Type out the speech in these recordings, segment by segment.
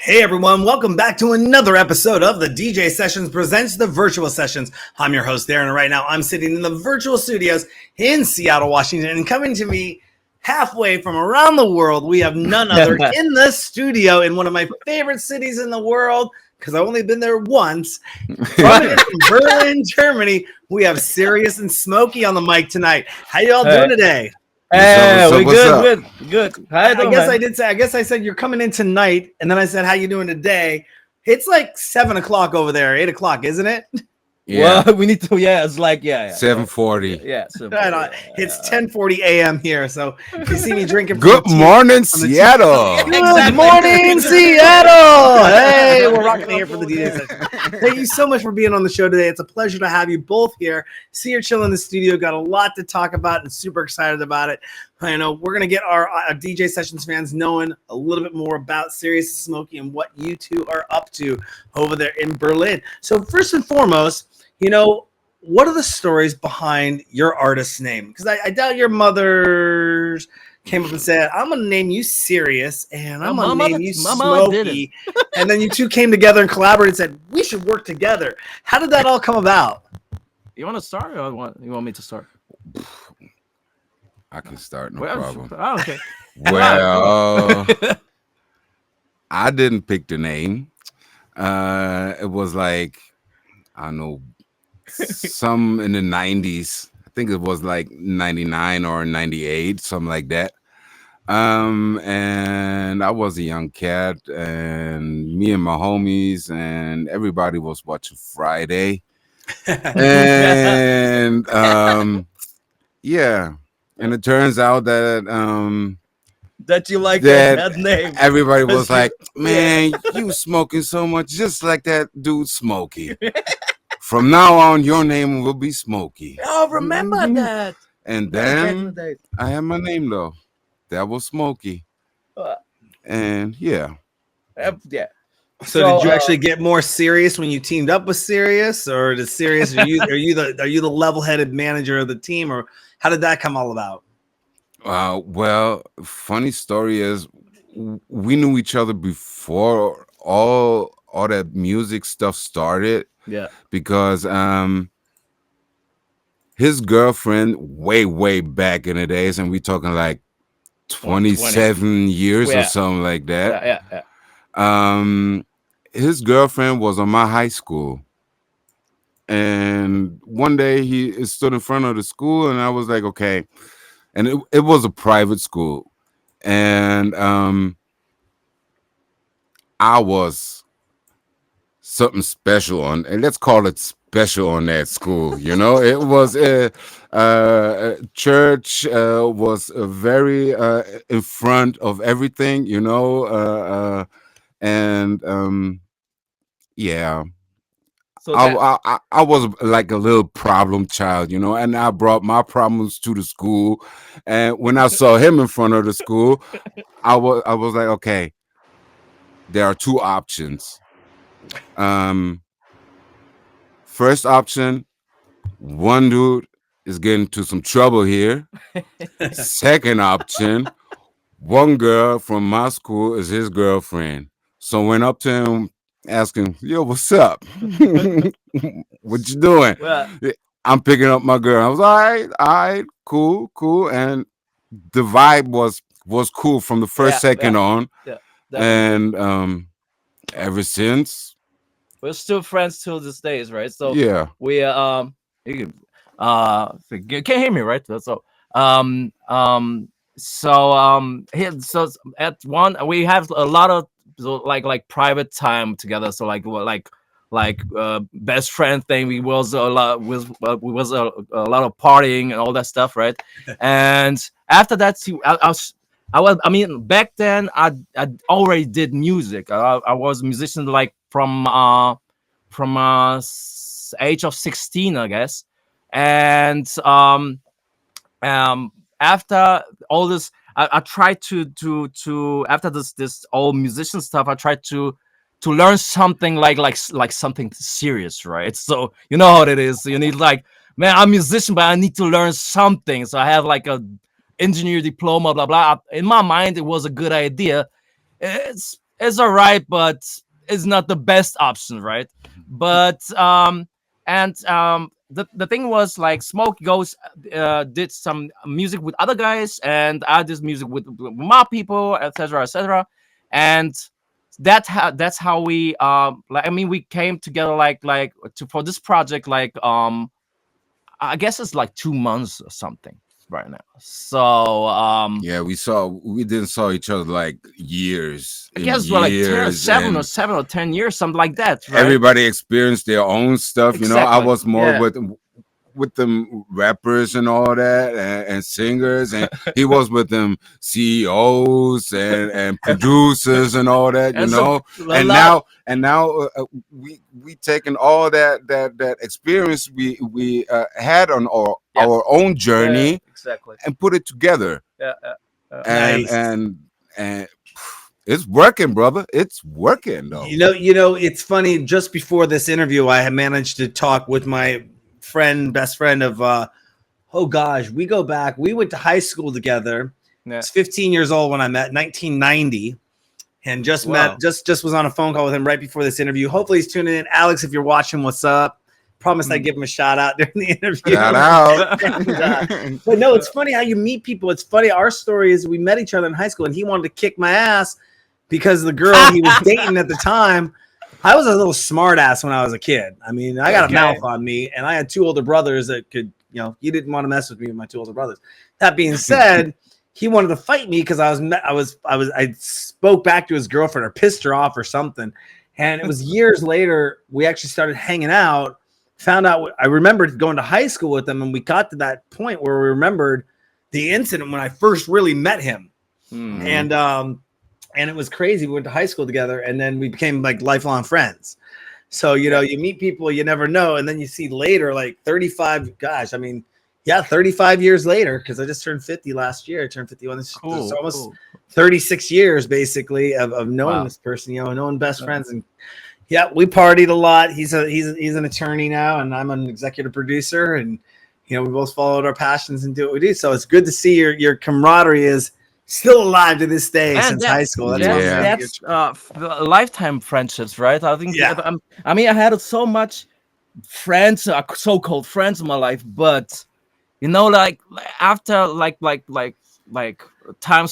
Hey everyone, welcome back to another episode of the DJ Sessions presents the Virtual Sessions. I'm your host Darren, and right now I'm sitting in the virtual studios in Seattle, Washington, and coming to me halfway from around the world, we have none other in the studio in one of my favorite cities in the world, because I've only been there once. Coming in from Berlin, Germany, we have Siryuz and Smoky on the mic tonight. How y'all doing today? Hey, we good. How you doing, I guess I said you're coming in tonight, and then I said, how you doing today? It's like 7 o'clock over there, 8 o'clock, isn't it? Yeah. Well, we need to, it's like, 7:40. Yeah. It's 10:40 a.m. here, so if you see me drinking. Good morning, Seattle. Good morning, Seattle. Hey, we're rocking here for the DJ session. Thank you so much for being on the show today. It's a pleasure to have you both here. See you chilling in the studio. Got a lot to talk about and super excited about it. I know we're going to get our DJ Sessions fans knowing a little bit more about Siryuz and Smoky and what you two are up to over there in Berlin. So first and foremost, what are the stories behind your artist's name? Because I doubt your mother came up and said, I'm going to name you Siryuz and I'm going to name you Smoky. And then you two came together and collaborated and said, we should work together. How did that all come about? You want to start or you want me to start? I can start, no problem. Okay. Well, I didn't pick the name. It was like, I don't know, some in the 90s. I think it was like 99 or 98, something like that. And I was a young cat, and me and my homies and everybody was watching Friday. And yeah. And it turns out that that you like that name. Everybody was like, man, you smoking so much, just like that dude Smoky. From now on, your name will be Smoky. Oh, remember that. And then I had my name, though. That was Smoky. And yeah. So did you actually get more serious when you teamed up with Siryuz, or did Siryuz, are you the level-headed manager of the team, or how did that come all about? Well, funny story is we knew each other before all that music stuff started. Yeah. Because his girlfriend way back in the days, and we talking like 27 years or something like that. Yeah. His girlfriend was on my high school. And one day he stood in front of the school, and I was like, okay. And it was a private school. And I was something special and let's call it special on that school. It was a church, was very in front of everything, and yeah. So I was like a little problem child, and I brought my problems to the school. And when I saw him in front of the school, I was like, okay, there are two options. First option, one dude is getting into some trouble here. Second option, one girl from my school is his girlfriend. So I went up to him, asking, yo, what's up? What you doing? Well, I'm picking up my girl. I was all right, cool. And the vibe was cool from the first second on. Yeah, and ever since, we're still friends till this days, right? So yeah, we you can hear me, right? So so at one we have a lot of like private time together. So like best friend thing. We was a lot a lot of partying and all that stuff, right? And after that, I mean, back then I already did music. I was a musician like from age of 16, I guess. And after all this, I tried to after this all musician stuff, I tried to learn something like something serious, right? So you know how it is. You need like, man, I'm a musician, but I need to learn something. So I have like a engineer diploma, blah blah. In my mind, it was a good idea. It's it's all right, but it's not the best option, right? But the thing was like Smoke goes did some music with other guys, and I did music with my people, etc., etc. And that's how we like, I mean, we came together like to for this project, like I guess it's like 2 months or something right now. So Yeah, we didn't saw each other like years I and guess we're like 10, years, and 7 or 10 years, something like that, right? everybody experienced their own stuff. You know, I Exactly. was more Yeah. with them rappers and all that, and singers, and he was with them CEOs and producers and all that. You And so know, a and lot. now we taking all that experience we had on Yeah. our own journey Exactly. and put it together, Yeah. and Nice. and it's working, brother. It's working though. You know, it's funny. Just before this interview, I had managed to talk with my best friend of, oh gosh, we go back. We went to high school together. I Yeah. was 15 years old when I met, 1990, and just met, just was on a phone call with him right before this interview. Hopefully he's tuning in. Alex, if you're watching, what's up? Promise I'd give him a shout out during the interview. Shout out. But no, it's funny how you meet people. It's funny. Our story is we met each other in high school, and he wanted to kick my ass because the girl he was dating at the time. I was a little smart ass when I was a kid. I mean, I got a mouth on me, and I had two older brothers that could, you know, he didn't want to mess with me and my two older brothers. That being said, he wanted to fight me because I spoke back to his girlfriend or pissed her off or something. And it was years later, we actually started hanging out, found out, I remembered going to high school with him, and we got to that point where we remembered the incident when I first really met him. And it was crazy. We went to high school together, and then we became like lifelong friends. So, you know, you meet people you never know, and then you see later, like 35, gosh, I mean, yeah, 35 years later, because I just turned 50 last year. I turned 51. It's almost 36 years, basically, of knowing this person, you know, knowing best friends. And yeah, we partied a lot. He's an attorney now, and I'm an executive producer, and, you know, we both followed our passions and do what we do. So it's good to see your camaraderie is still alive to this day since high school. That's lifetime friendships, right? I think. Yeah. I mean, I had so much friends, so-called friends in my life, but you know, like after like time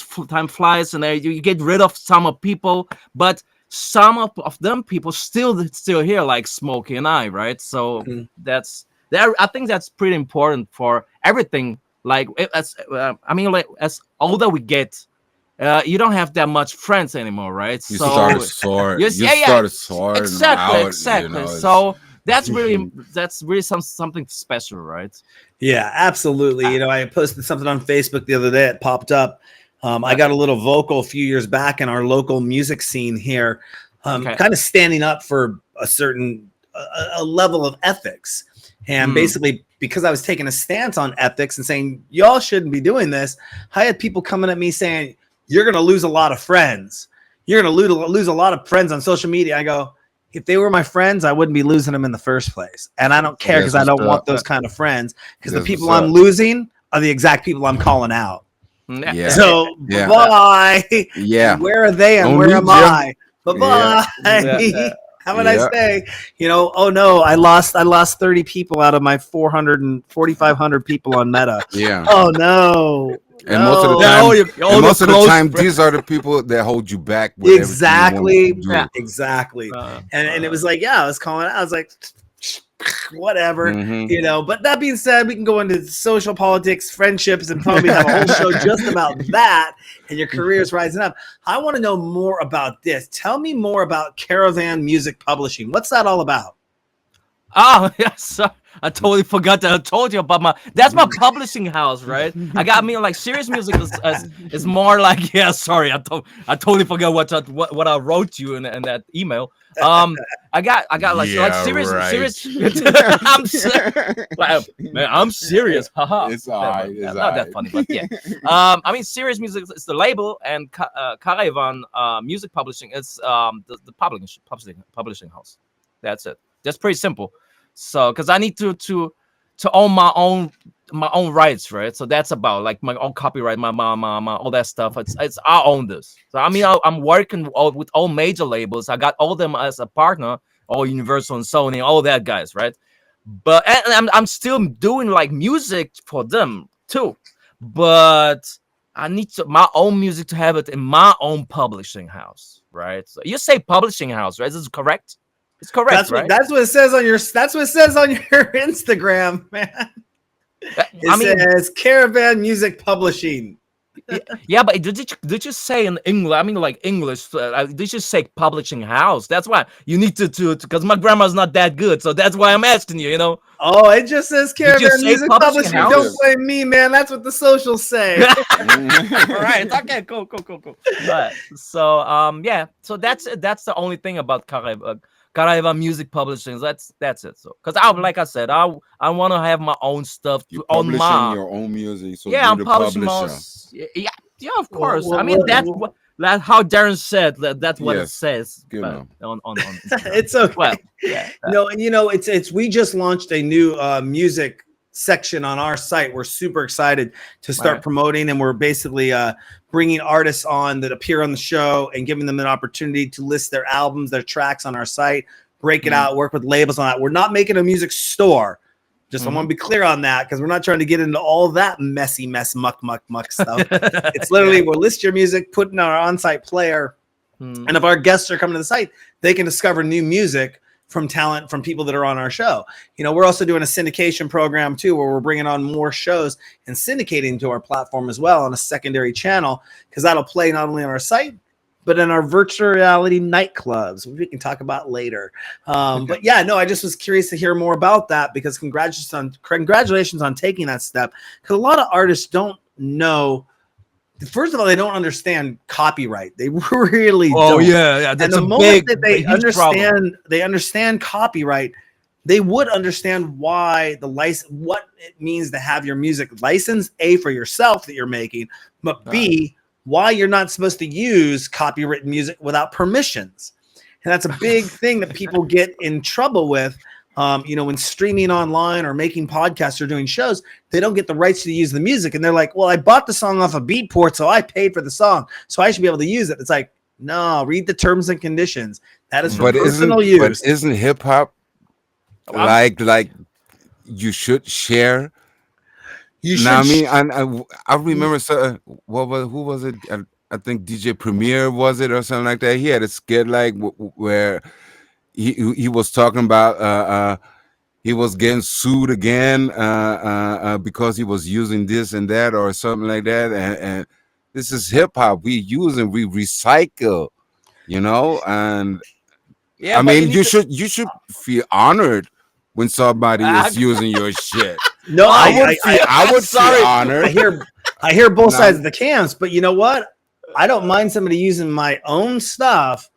flies, and you get rid of some of people, but some of them people still here, like Smokey and I, right? So that's that. I think that's pretty important for everything. Like I mean, like as older we get, you don't have that much friends anymore, right? You start sorting. Exactly. You know, so that's really something special, right? Yeah, absolutely. You know, I posted something on Facebook the other day. It popped up. I got a little vocal a few years back in our local music scene here, kind of standing up for a certain a level of ethics. And basically, because I was taking a stance on ethics and saying, y'all shouldn't be doing this, I had people coming at me saying, you're going to lose a lot of friends. You're going to lose a lot of friends on social media. I go, if they were my friends, I wouldn't be losing them in the first place. And I don't care because I don't want those kind of friends, because the people I'm losing are the exact people I'm calling out. Yeah. So, bye. Yeah. Where are they and where am I? Bye-bye. Have a nice day. You know, oh no, I lost 30 people out of my 4,500 people on Meta. Yeah. Oh no. And most of the time, these are the people that hold you back. Exactly. Exactly. And it was like, yeah, I was calling out. I was like, whatever, you know. But that being said, we can go into social politics, friendships, and probably have a whole show just about that. And your career's rising up. I want to know more about this. Tell me more about Caravan Music Publishing. What's that all about? Oh, yes. I totally forgot that I told you about that's my publishing house, right? I mean, like Siryuz Music is more like, yeah, sorry, I totally forgot what I wrote you in that email. I got like Siryuz. I'm serious. Haha. It's all right. Not that funny, but yeah. I mean, Siryuz Music is the label, and Caravan Music Publishing is the publishing house. That's it. That's pretty simple. So, because I need to to own my own rights, right? So that's about like my own copyright, my all that stuff. It's I own this. So I mean, I'm working with all major labels. I got all them as a partner, all Universal and Sony, all that guys, right? But and I'm still doing like music for them too, but I need my own music to have it in my own publishing house, right? So you say publishing house, right? This is correct. It's correct, right? That's what it says on your Instagram, man. It says Caravan Music Publishing. Yeah, but did you say in English? I mean, like English. Did you say publishing house? That's why you need to because my grammar's not that good, so that's why I'm asking you. You know. Oh, it just says Caravan Music Publishing. House? Don't blame me, man. That's what the socials say. All right. Okay. Cool. But so yeah. So that's the only thing about Karaiva Music Publishing. That's it. So because like I said, I want to have my own stuff on my your own music. So yeah, I'm publishing yeah, of course. I mean that's how Darren said that's what it says. On it's okay. Well, yeah. No, and it's we just launched a new music section on our site. We're super excited to start promoting, and we're basically bringing artists on that appear on the show and giving them an opportunity to list their albums, their tracks on our site, break it out, work with labels on that. We're not making a music store. Just I want to be clear on that because we're not trying to get into all that muck stuff. It's literally we'll list your music, put in our on-site player, and if our guests are coming to the site, they can discover new music from talent from people that are on our show. We're also doing a syndication program too, where we're bringing on more shows and syndicating to our platform as well on a secondary channel, because that'll play not only on our site but in our virtual reality nightclubs, which we can talk about later. But yeah, no, I just was curious to hear more about that, because congratulations on taking that step. Because a lot of artists don't know. First of all, they don't understand copyright. They really don't. Oh yeah. That's and the moment that they understand copyright, they would understand why what it means to have your music licensed, A, for yourself that you're making, but B, why you're not supposed to use copywritten music without permissions. And that's a big thing that people get in trouble with. When streaming online or making podcasts or doing shows, they don't get the rights to use the music. And they're like, well, I bought the song off of Beatport, so I paid for the song, so I should be able to use it. It's like, no, read the terms and conditions. That is for personal use. But isn't hip hop like you should share? You should. I remember who was it? I think DJ Premier was it or something like that. He had a skit where he was talking about he was getting sued again because he was using this and that or something like that. And this is hip hop. We use and we recycle, and yeah. I mean, you should feel honored when somebody is using your shit. No, I would feel honored. I hear both sides of the camps, but you know what? I don't mind somebody using my own stuff,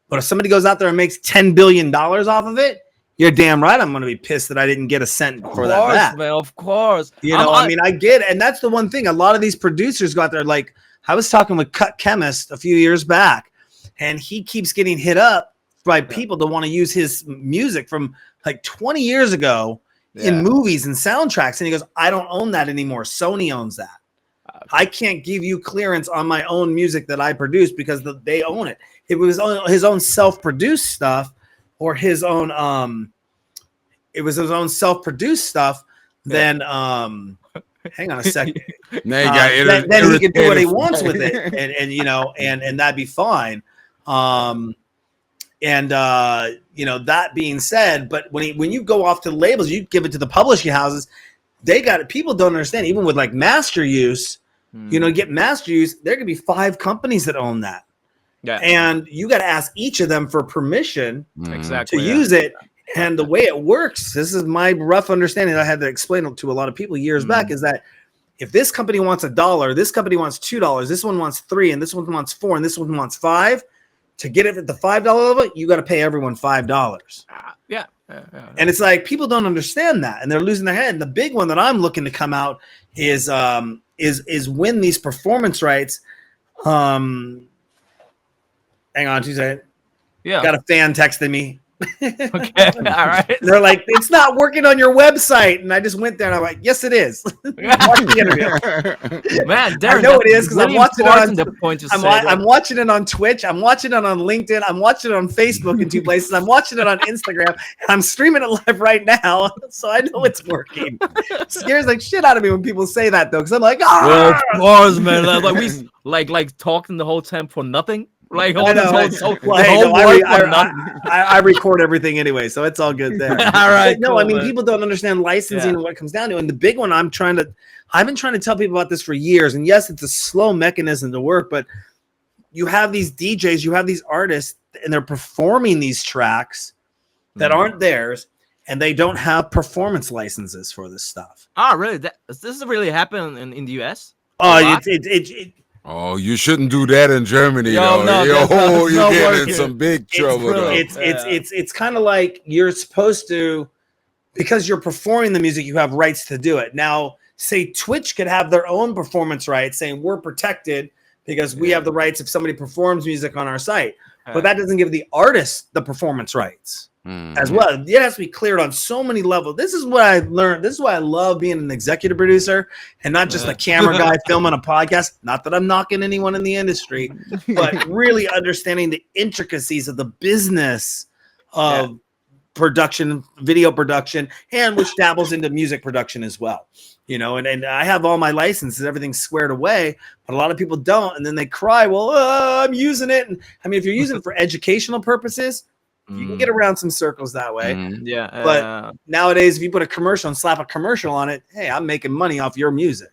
but if somebody goes out there and makes $10 billion off of it, you're damn right I'm going to be pissed that I didn't get a cent for that. Man, of course. I get it. And that's the one thing. A lot of these producers go out there, like I was talking with Cut Chemist a few years back, and he keeps getting hit up by people that want to use his music from like 20 years ago in movies and soundtracks. And he goes, I don't own that anymore. Sony owns that. I can't give you clearance on my own music that I produce because they own it. If it was his own self-produced stuff or his own self-produced stuff, then hang on a second. Then he can do what he wants with it, and that'd be fine. That being said, but when you go off to the labels, you give it to the publishing houses. They got it. People don't understand. Even with like master use, get master use. There could be 5 companies that own that. Yeah. And you got to ask each of them for permission to use it. And the way it works, this is my rough understanding. I had to explain it to a lot of people years back, is that if this company wants $1, this company wants $2, this one wants $3, and this one wants $4, and this one wants $5, to get it at the $5 level, you got to pay everyone $5. Yeah. And it's like people don't understand that, and they're losing their head. And the big one that I'm looking to come out is win these performance rights. Hang on 2 seconds. Yeah. Got a fan texting me. Okay, all right. They're like, it's not working on your website. And I just went there and I'm like, yes, it is. Watch the interview. Man, I Darren, know that's it is because I'm really watching it on. important, the point you said. I'm watching it on Twitch. I'm watching it on LinkedIn. I'm watching it on Facebook in 2 places. I'm watching it on Instagram. And I'm streaming it live right now, so I know it's working. It scares like shit out of me when people say that though, because I'm like, Well, ah. of course, man. Like we like talking the whole time for nothing. Like all I this know. whole, Well, the hey, whole no, work for nothing. I record everything anyway, so it's all good there. All right, But no, cool, I mean, man. people don't understand licensing Yeah. and what it comes down to. And the big one, I've been trying to tell people about this for years. And yes, it's a slow mechanism to work, but you have these DJs, you have these artists, and they're performing these tracks that aren't theirs, and they don't have performance licenses for this stuff. Oh, really? This really happened in the US? Oh, A lot? Oh, you shouldn't do that in Germany, Yo, though. no, Yo, that's not you get in working. some big trouble, though. It's kind of like you're supposed to, because you're performing the music, you have rights to do it. Now, say Twitch could have their own performance rights, saying we're protected because we have the rights if somebody performs music on our site. But that doesn't give the artist the performance rights as well. It has to be cleared on so many levels. This is what I learned. This is why I love being an executive producer and not just a camera guy filming a podcast. Not that I'm knocking anyone in the industry, but really understanding the intricacies of the business of production, video production, and which dabbles into music production as well. You know, and I have all my licenses, everything's squared away, but a lot of people don't. And then they cry, well, I'm using it. And I mean, if you're using it for educational purposes, you can get around some circles that way. Yeah. But nowadays, if you put a commercial and slap a commercial on it, hey, I'm making money off your music.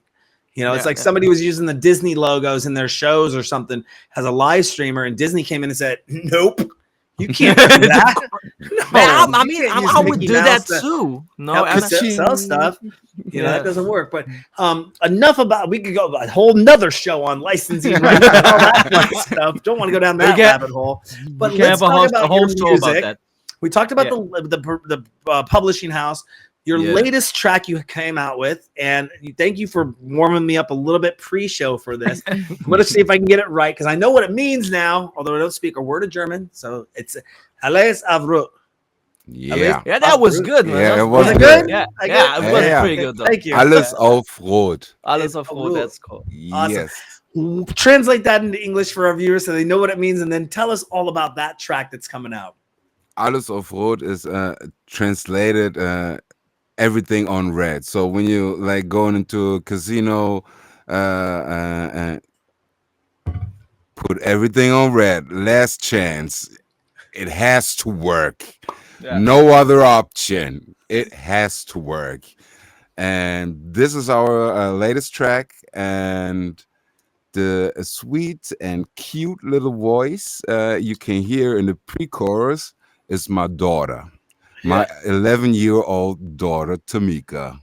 You know, it's like somebody was using the Disney logos in their shows or something as a live streamer, and Disney came in and said, nope. You can't do that. Man, I mean, I would do that too. No, sell stuff. You know, that doesn't work. But enough about. We could go a whole nother show on licensing rights and all that fun stuff. Don't want to go down that rabbit hole. But let's talk about your music. We talked about the publishing house. Your latest track you came out with, and thank you for warming me up a little bit pre-show for this. I'm going to see if I can get it right because I know what it means now, although I don't speak a word of German. So it's Alles AGGRO. Yeah. Yeah, that was good, man. Yeah, it Was it good. good? Yeah, it was pretty good, though. Thank you. Alles auf Rot. Alles auf Rot, that's cool. Awesome. Yes. Translate that into English for our viewers so they know what it means, and then tell us all about that track that's coming out. Alles auf Rot is translated everything on red. So when you like going into a casino, put everything on red. Last chance. It has to work. Yeah. No other option. It has to work. And this is our latest track, and the sweet and cute little voice you can hear in the pre-chorus is my daughter. My 11-year-old daughter, Tamika.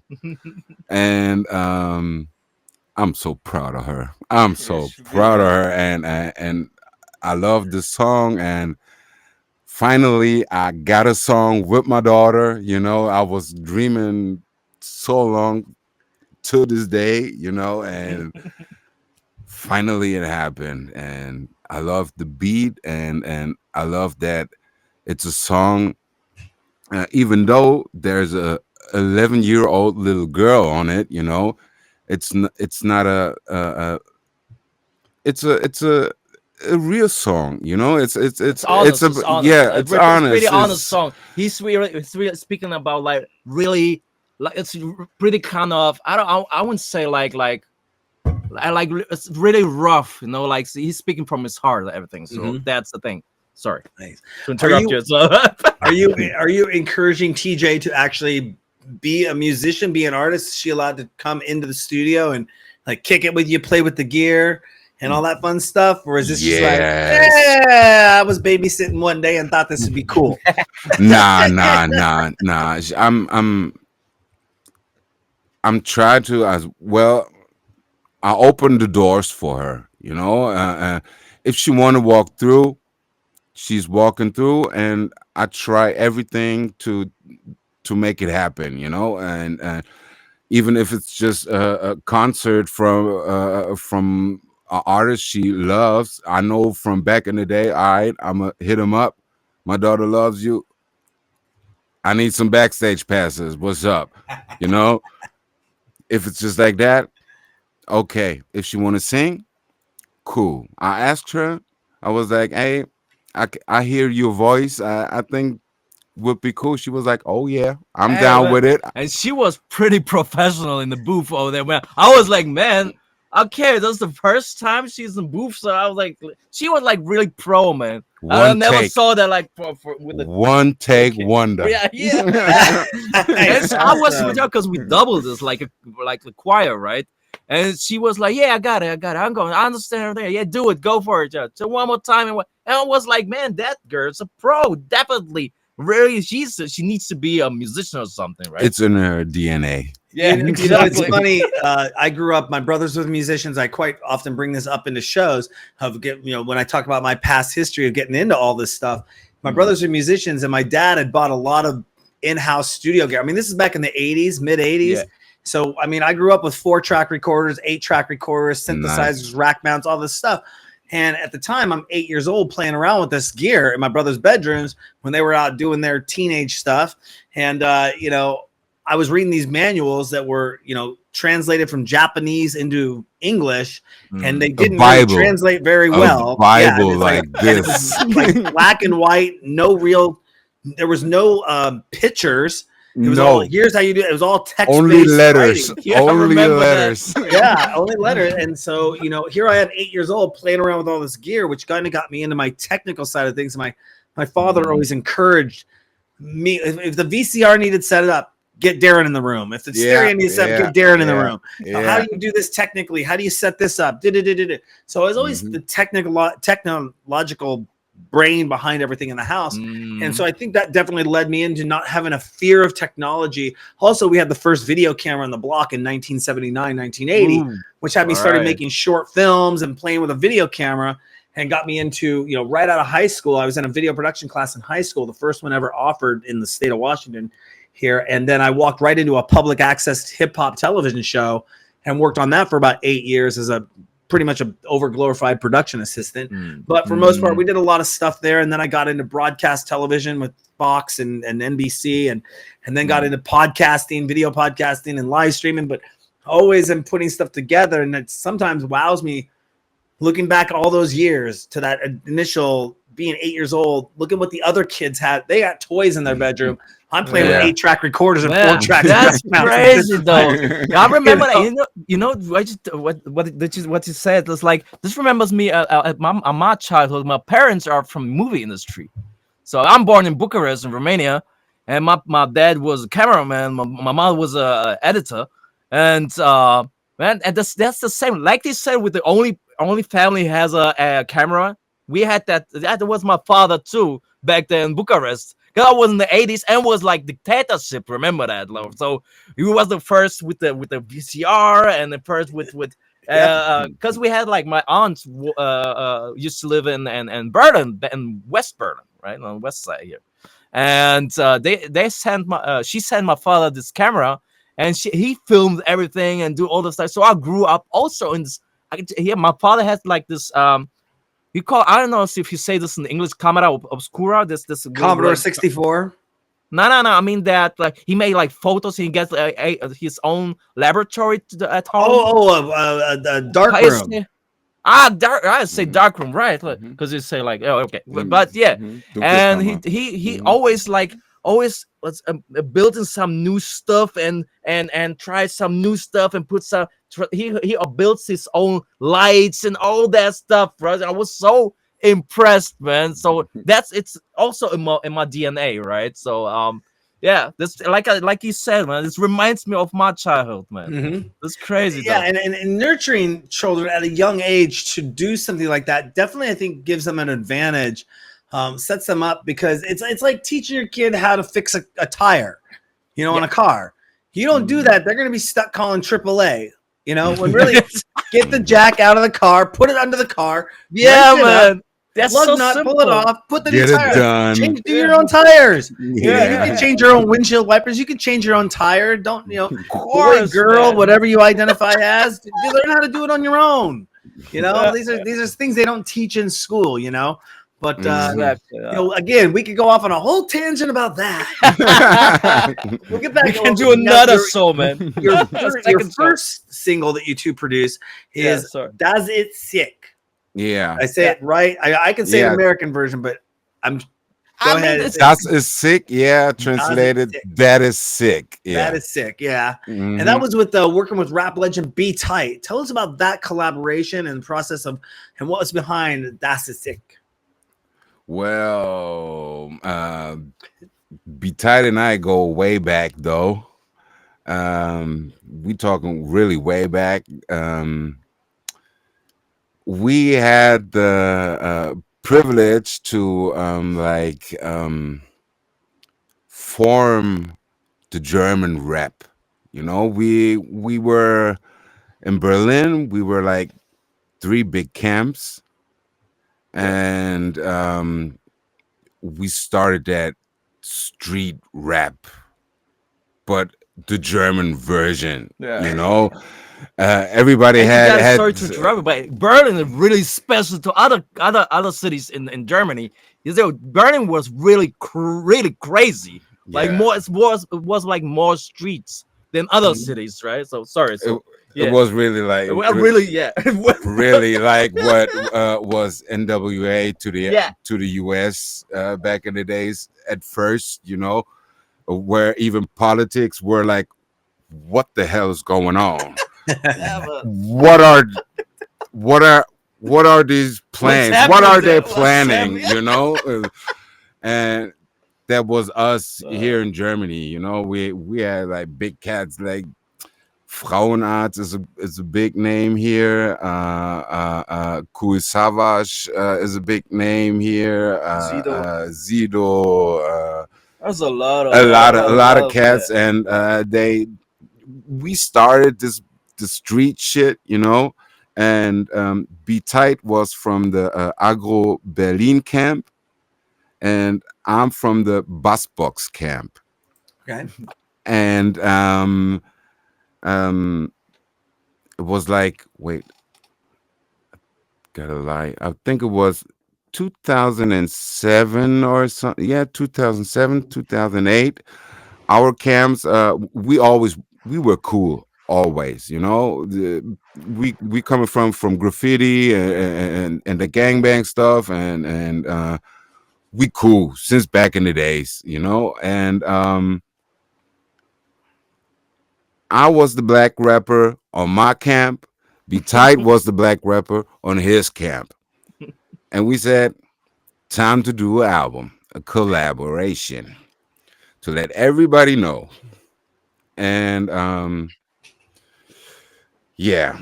And I'm so proud of her. I'm so proud of her. And I love this song. And finally, I got a song with my daughter. You know, I was dreaming so long to this day, you know, and finally it happened. And I love the beat, and I love that it's a song. Even though there's a 11-year-old little girl on it, you know, it's not a real song, you know. It's honest. It's honest. Really honest song. It's really speaking about like really, like it's pretty kind of I wouldn't say like it's really rough, you know, like he's speaking from his heart and everything. So that's the thing. Sorry. Nice. To interrupt you. Are you encouraging TJ to actually be a musician, be an artist? Is she allowed to come into the studio and like kick it with you, play with the gear and all that fun stuff? Or is this just like, I was babysitting one day and thought this would be cool? Nah. I'm trying to as well. I open the doors for her, you know. If she want to walk through, she's walking through, and I try everything to make it happen, you know. And even if it's just a concert from an artist she loves, I know from back in the day. All right, I'm gonna hit him up. My daughter loves you. I need some backstage passes. What's up? You know, if it's just like that, okay. If she want to sing, cool. I asked her. I was like, hey, I hear your voice. I think would be cool. She was like, oh yeah, I'm down with it. And she was pretty professional in the booth over there. Man, I was like, man, okay, that's the first time she's in booth, so I was like, she was like really pro, man. I never saw that like with the one take wonder. Yeah. And so I was with her because we doubled this like the choir, right? And she was like, yeah, I got it. I'm going. I understand everything. Yeah, do it. Go for it. Yeah. So one more time. And I was like, man, that girl's a pro. Definitely. Really, she needs to be a musician or something, right? It's in her DNA. Yeah, it's funny. I grew up. My brothers were musicians. I quite often bring this up into shows of when I talk about my past history of getting into all this stuff. My brothers are musicians, and my dad had bought a lot of in-house studio gear. I mean, this is back in the '80s, mid '80s. Yeah. So, I mean, I grew up with 4-track recorders, 8-track recorders, synthesizers, rack mounts, all this stuff. And at the time, I'm 8 years old playing around with this gear in my brother's bedrooms when they were out doing their teenage stuff. And, I was reading these manuals that were, translated from Japanese into English, and they didn't really translate very well. Bible like this. Like black and white, there was no pictures. It was all, here's how you do it. It was all text. Only letters. Only letters. Yeah, only letters. And so, here I am 8 years old playing around with all this gear, which kind of got me into my technical side of things. My father always encouraged me, if the VCR needed set it up, get Darren in the room. If the stereo needs set up, get Darren in the room. How do you do this technically? How do you set this up? So I was always the technological brain behind everything in the house. And so I think that definitely led me into not having a fear of technology. Also, we had the first video camera on the block in 1979, 1980, which had me started making short films and playing with a video camera, and got me into, right out of high school. I was in a video production class in high school, the first one ever offered in the state of Washington here. And then I walked right into a public access hip hop television show and worked on that for about 8 years as pretty much an over-glorified production assistant. But for most part, we did a lot of stuff there. And then I got into broadcast television with Fox and NBC, and then got into podcasting, video podcasting, and live streaming. But always am putting stuff together. And it sometimes wows me looking back all those years to that initial being 8 years old. Look at what the other kids had. They got toys in their bedroom. I'm playing with 8-track recorders and 4-track. That's crazy, though. I remember that. What you said was like, this remembers me at my childhood. My parents are from the movie industry, so I'm born in Bucharest in Romania, and my dad was a cameraman. My mom was a editor, and and that's the same. Like they said, with the only family has a camera. We had that. That was my father too back then in Bucharest. I was in the 80s and was like dictatorship. Remember that, Lord? So he was the first with the VCR, and the first with because we had like my aunt used to live in Berlin, in West Berlin, right on the west side here, and she sent my father this camera, and he filmed everything and do all the stuff. So I grew up also in this. My father has like this I don't know if you say this in English, camera obscura. This Commodore 64. No. I mean that like he made like photos. He gets his own laboratory at home. Dark room. I say dark room, right? Because you say like, oh, okay, but yeah, and he always was building some new stuff and try some new stuff and put some. He builds his own lights and all that stuff, right? I was so impressed, man. So it's also in my DNA, right? So this like you said, man, this reminds me of my childhood, man. It's crazy. Yeah, and nurturing children at a young age to do something like that definitely, I think, gives them an advantage. Sets them up, because it's like teaching your kid how to fix a tire, on a car. You don't do that, they're going to be stuck calling AAA. When really get the jack out of the car, put it under the car. Yeah, man. That's so nut, simple. Pull it off, put the new tire. Done. Do your own tires. Yeah. You can change your own windshield wipers. You can change your own tire. Don't boy, girl, man. Whatever you identify as, learn how to do it on your own. These are things they don't teach in school. But Exactly. again, we could go off on a whole tangent about that. We'll get back. We can do Now, another show, man. Your Second show. first single that you two produced Yeah, is sorry. Ist Sick. Yeah. I say it right. I can say Yeah. an American version, but I'm. Go I mean, ahead. it's- Das is sick. Yeah. Translated, sick. that is sick. Yeah. That is sick. Yeah. Mhm. And that was with working with rap legend B Tight. Tell us about that collaboration and process of and what was behind Das Ist Sick. Well, Be Tight and I go way back though. We talking really way back. We had the privilege to form the German rap. You know, we were in Berlin. We were like 3 big camps, and we started that street rap, but the German version. Yeah. You know, everybody And had you guys, had. sorry to interrupt, but Berlin is really special to other cities in Germany. Is there Berlin was really crazy. Like Yeah. more, it was like more streets than other cities, right? So sorry. So It was really like well, really, yeah. really like what was NWA to the Yeah. to the US back in the days at first, you know, where even politics were like, what the hell is going on? Yeah, but- what are these plans? What happening are they there? What's planning? happening? You know, and that was us Uh. here in Germany. You know, we had like big cats like Frauenarzt is a big name here. Cool Savage is a big name here. Zido. There's a lot Of cats, and we started the street shit, you know. And Be Tight was from the AGGRO Berlin camp, and I'm from the Busbox camp. Okay. And it was like, wait, gotta lie, I think it was 2007 or something. Yeah, 2007, 2008. Our camps, we were cool always, you know. We coming from graffiti and the gangbang stuff, and we cool since back in the days, you know. And I was the black rapper on my camp. Be Tight was the black rapper on his camp. And we said, time to do an album, a collaboration, to let everybody know. And yeah,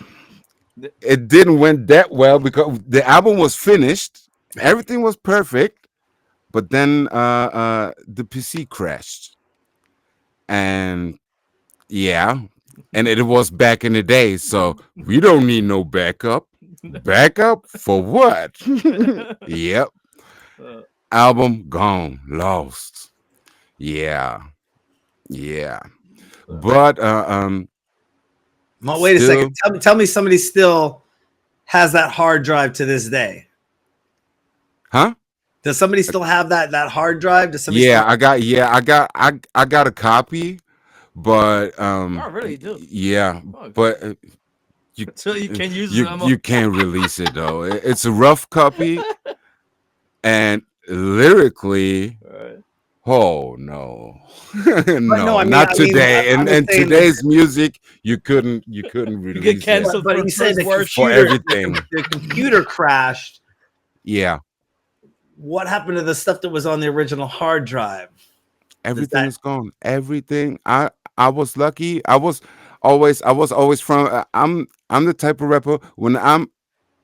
it didn't went that well because the album was finished, everything was perfect, but then the PC crashed. And yeah, and it was back in the day, so we don't need no backup. Backup for what? Yep. Album gone, lost. Yeah. But Well, wait a still- second. Tell me somebody still has that hard drive to this day. huh? Does somebody still have that hard drive? Does somebody Yeah, still- I got a copy, but Oh, really? You do? yeah, Oh, but so you can use you them. you can't release it though. It's a rough copy, and lyrically, Right. oh no, no, I mean- not I mean, today. I'm And just saying- today's music, you couldn't You release get it canceled But for you said the first for word. everything. the computer crashed. Yeah, What happened to the stuff that was on the original hard drive? everything that- is gone. Everything. I was lucky. I was always from. I'm the type of rapper when I'm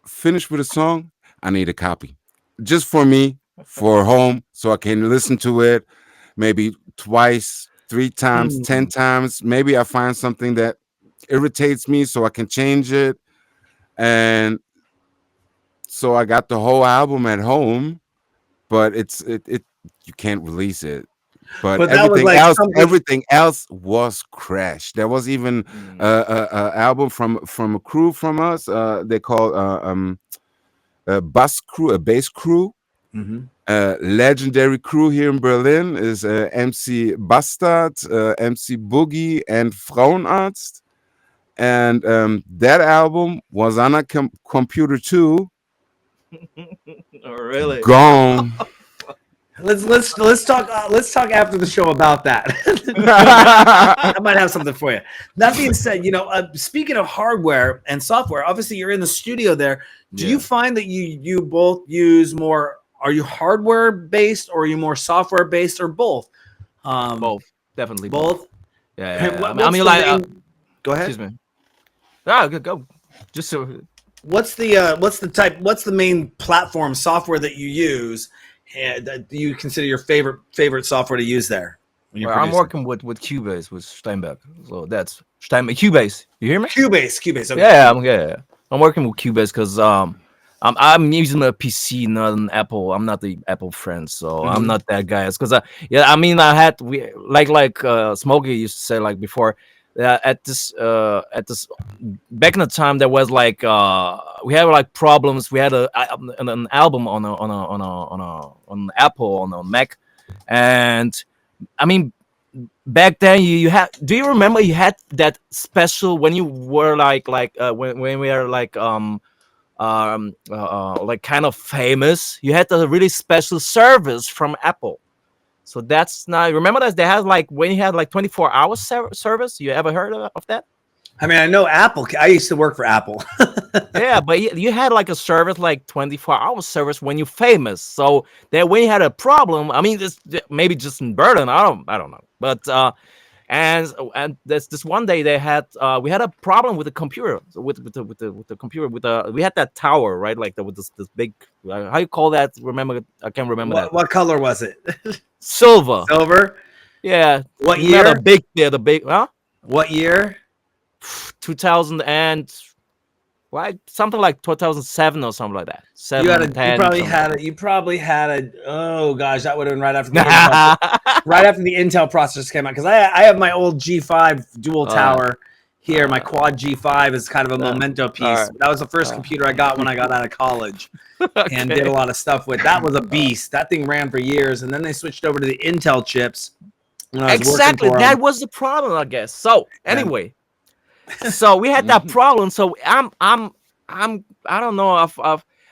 finished with a song, I need a copy, just for me, for home, so I can listen to it maybe twice, 3 times, 10 times. Maybe I find something that irritates me, so I can change it. And so I got the whole album at home, but it you can't release it. But But that was everything like else, something- everything else was crashed. There was even a album from a crew from us. They call a bass crew, a bass crew. Legendary crew here in Berlin is MC Bastard, MC Boogie, and Frauenarzt. And that album was on a computer too. Oh, really? Gone. Let's talk after the show about that. I might have something for you. That being said, speaking of hardware and software, obviously you're in the studio there. Do you find that you both use more? Are you hardware based or are you more software based or both? Both, definitely Both. Yeah. I mean, like, go ahead. Excuse me. Ah, go. Just so. What's the main platform software that you use? And do you consider your favorite software to use there? Well, I'm working with Cubase with Steinberg, so that's Steinberg Cubase. You hear me? Cubase. Okay. Yeah. I'm working with Cubase because I'm using a PC, not an Apple. I'm not the Apple friend, so I'm not that guy. It's because I had Smoky used to say like before. At this back in the time there was like we had like problems. We had an album on Apple on a Mac, and I mean back then you had. Do you remember you had that special when you were when we were like kind of famous? You had a really special service from Apple. So that's not. Remember that they had like when you had like 24-hour service. You ever heard of that? I mean, I know Apple. I used to work for Apple. Yeah, but you had like a service like 24-hour service when you're famous. So that when you had a problem, I mean, this maybe just in Berlin. I don't know. But and there's this one day they had we had a problem with the computer with the computer we had that tower, right, like with this big how you call that? Remember, I can't remember that. What color was it? Silver. Yeah. What year? The big What year? 2000 and something like 2007 or something like that. You probably had a. Oh gosh, that would have been right after the Intel, right after the Intel processors came out. Because I have my old G5 dual tower here. My quad G5 is kind of a memento piece. Right. That was the first computer I got when I got out of college, and did a lot of stuff with. That was a beast. That thing ran for years, and then they switched over to the Intel chips. Exactly, that was the problem, I guess. So anyway. So we had that problem. So I don't know if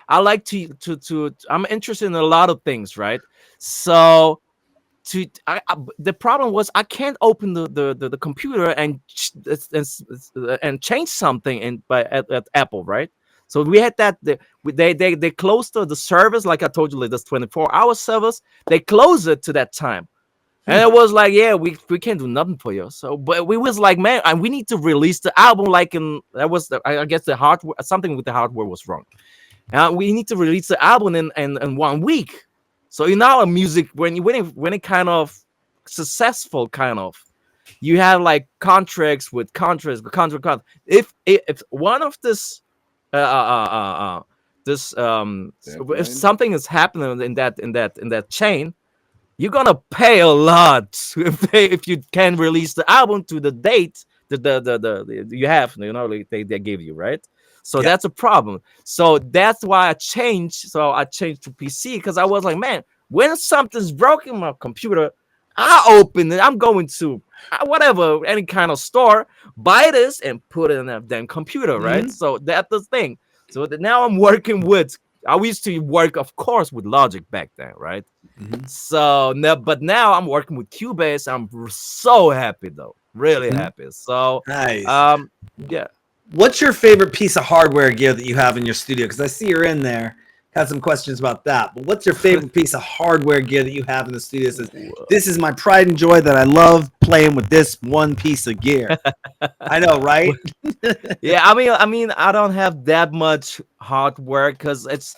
I like to I'm interested in a lot of things, right? So the problem was I can't open the computer and change something at Apple, right? So we had that they closed the service, like I told you, like this 24-hour service. They closed it to that time. And it was like, yeah, we can't do nothing for you. So, but we was like, man, and we need to release the album. Like, I guess the hardware, something with the hardware was wrong. We need to release the album in 1 week. So in our music, when it kind of successful, kind of, you have like contracts. If one of this, if something is happening in that chain, you're gonna pay a lot if you can release the album to the date that you have, they gave you, right? So that's a problem. So that's why I changed. So I changed to PC because I was like, man, when something's broken in my computer, I open it. I'm going to whatever, any kind of store, buy this and put it in that damn computer, right? So that's the thing. So now I'm working with. I used to work, of course, with Logic back then, right? So but now I'm working with Cubase. I'm so happy though, really happy. So nice. Yeah. What's your favorite piece of hardware gear that you have in your studio? Because I see you're in there. Got some questions about that. But what's your favorite piece of hardware gear that you have in the studio? Says, this is my pride and joy that I love playing with this one piece of gear. I know, right? Yeah, I mean, I don't have that much hardware because it's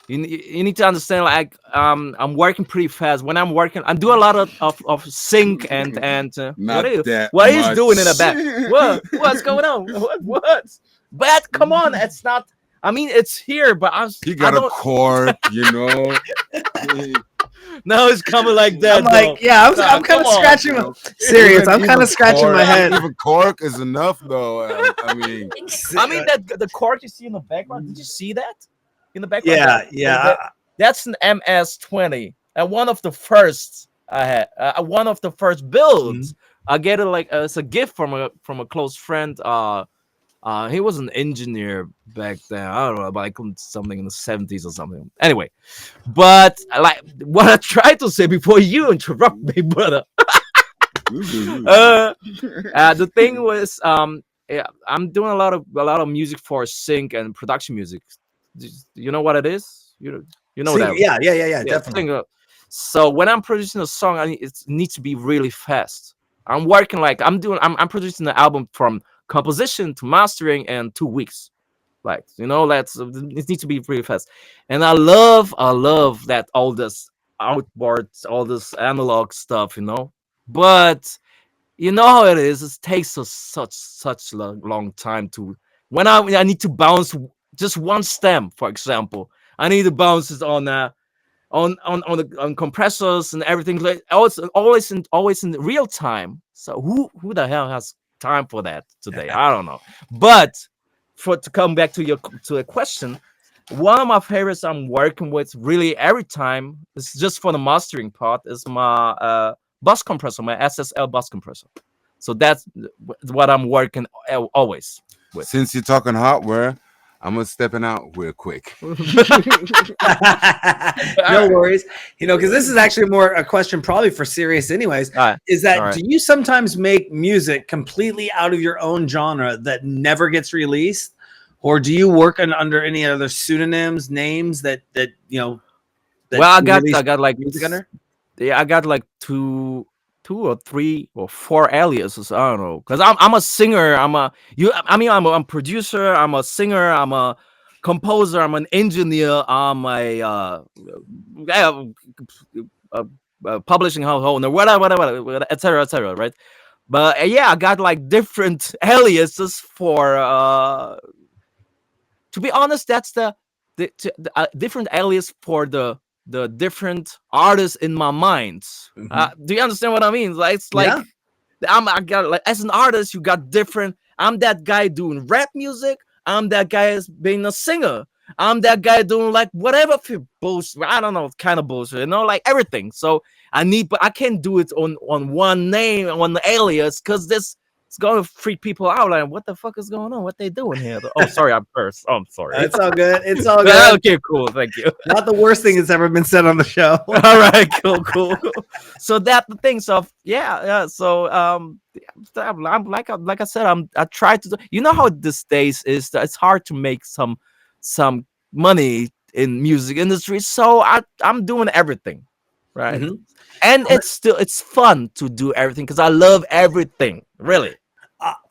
you need to understand. Like, I'm working pretty fast. When I'm working, I do a lot of sync and what are you doing in the back? What's going on? What? But come on, it's not. I mean, it's here, but he got a cork, No, it's coming like that. I'm like, yeah, I'm kind of scratching. Serious, I'm kind of scratching my head. Even cork is enough, though. I mean, that the cork you see in the background. Did you see that in the background? Yeah. That's an MS-20, and one of the first I had, one of the first builds. I get it like as a gift from a close friend. He was an engineer back then. I don't know, like something in the 70s or something. Anyway, but like what I tried to say before you interrupt me, brother. The thing was, yeah, I'm doing a lot of music for sync and production music. You know what it is? You know that? Yeah, definitely. Sync. So when I'm producing a song, it needs to be really fast. I'm working like I'm producing the album from composition to mastering in 2 weeks. Like that's it needs to be really fast. And I love that all this outboards, all this analog stuff. But you know how it is. It takes us such a long time to when I need to bounce just one stem, for example. I need to bounce it on on compressors and everything. Like always in real time. So who the hell has time for that today? I don't know. But to come back to a question, one of my favorites I'm working with really every time is just for the mastering part is my bus compressor, my SSL bus compressor. So that's what I'm working always with. Since you're talking hardware, I'm gonna stepping out real quick. No worries. Because this is actually more a question probably for Siryuz anyways. Is that do you sometimes make music completely out of your own genre that never gets released? Or do you work under any other pseudonyms, names that well, I got like music under? Yeah, I got like two or three or four aliases. I don't know, because I'm a singer. I'm a producer. I'm a singer. I'm a composer. I'm an engineer. I'm a publishing house owner, whatever, etc., right? But yeah, I got like different aliases for. To be honest, that's the different alias for the different artists in my mind. Do you understand what I mean? Like it's like I got like as an artist, you got different. I'm that guy doing rap music. I'm that guy as being a singer. I'm that guy doing like whatever bullshit. I don't know, kind of bullshit, like everything. So but I can't do it on one name, on the alias, because this. It's going to freak people out. Like, what the fuck is going on? What they doing here? Oh, sorry, I'm cursed. Oh, I'm sorry. It's all good. It's all good. Okay, cool. Thank you. Not the worst thing that's ever been said on the show. All right, cool. So that's the thing. So yeah. So I'm like I said, I try to do. You know how these days is that it's hard to make some money in music industry. So I'm doing everything, right? Mm-hmm. And it's fun to do everything because I love everything, really.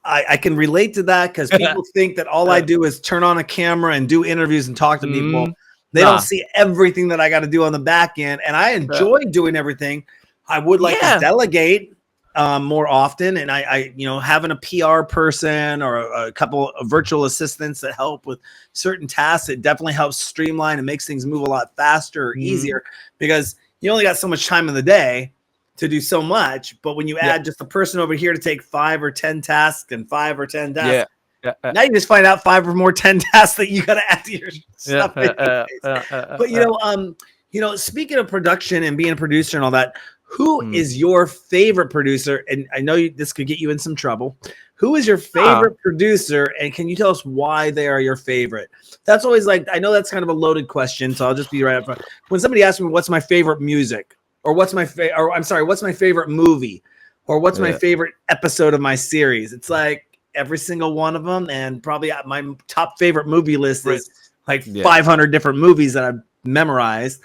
I can relate to that because people think that all I do is turn on a camera and do interviews and talk to people. They don't see everything that I got to do on the back end, and I enjoy doing everything. I would like to delegate more often, and I having a PR person or a couple of virtual assistants that help with certain tasks, it definitely helps streamline and makes things move a lot faster or easier because you only got so much time in the day to do so much. But when you add just a person over here to take 5 or 10 tasks and 5 or 10 tasks, now you just find out 5 or more 10 tasks that you got to add to your stuff. But speaking of production and being a producer and all that, who is your favorite producer? And I know this could get you in some trouble. Who is your favorite producer? And can you tell us why they are your favorite? That's always I know that's kind of a loaded question, so I'll just be right up front. When somebody asks me what's my favorite music, or what's my favorite movie, or what's my favorite episode of my series, it's like every single one of them. And probably my top favorite movie list is 500 different movies that I've memorized.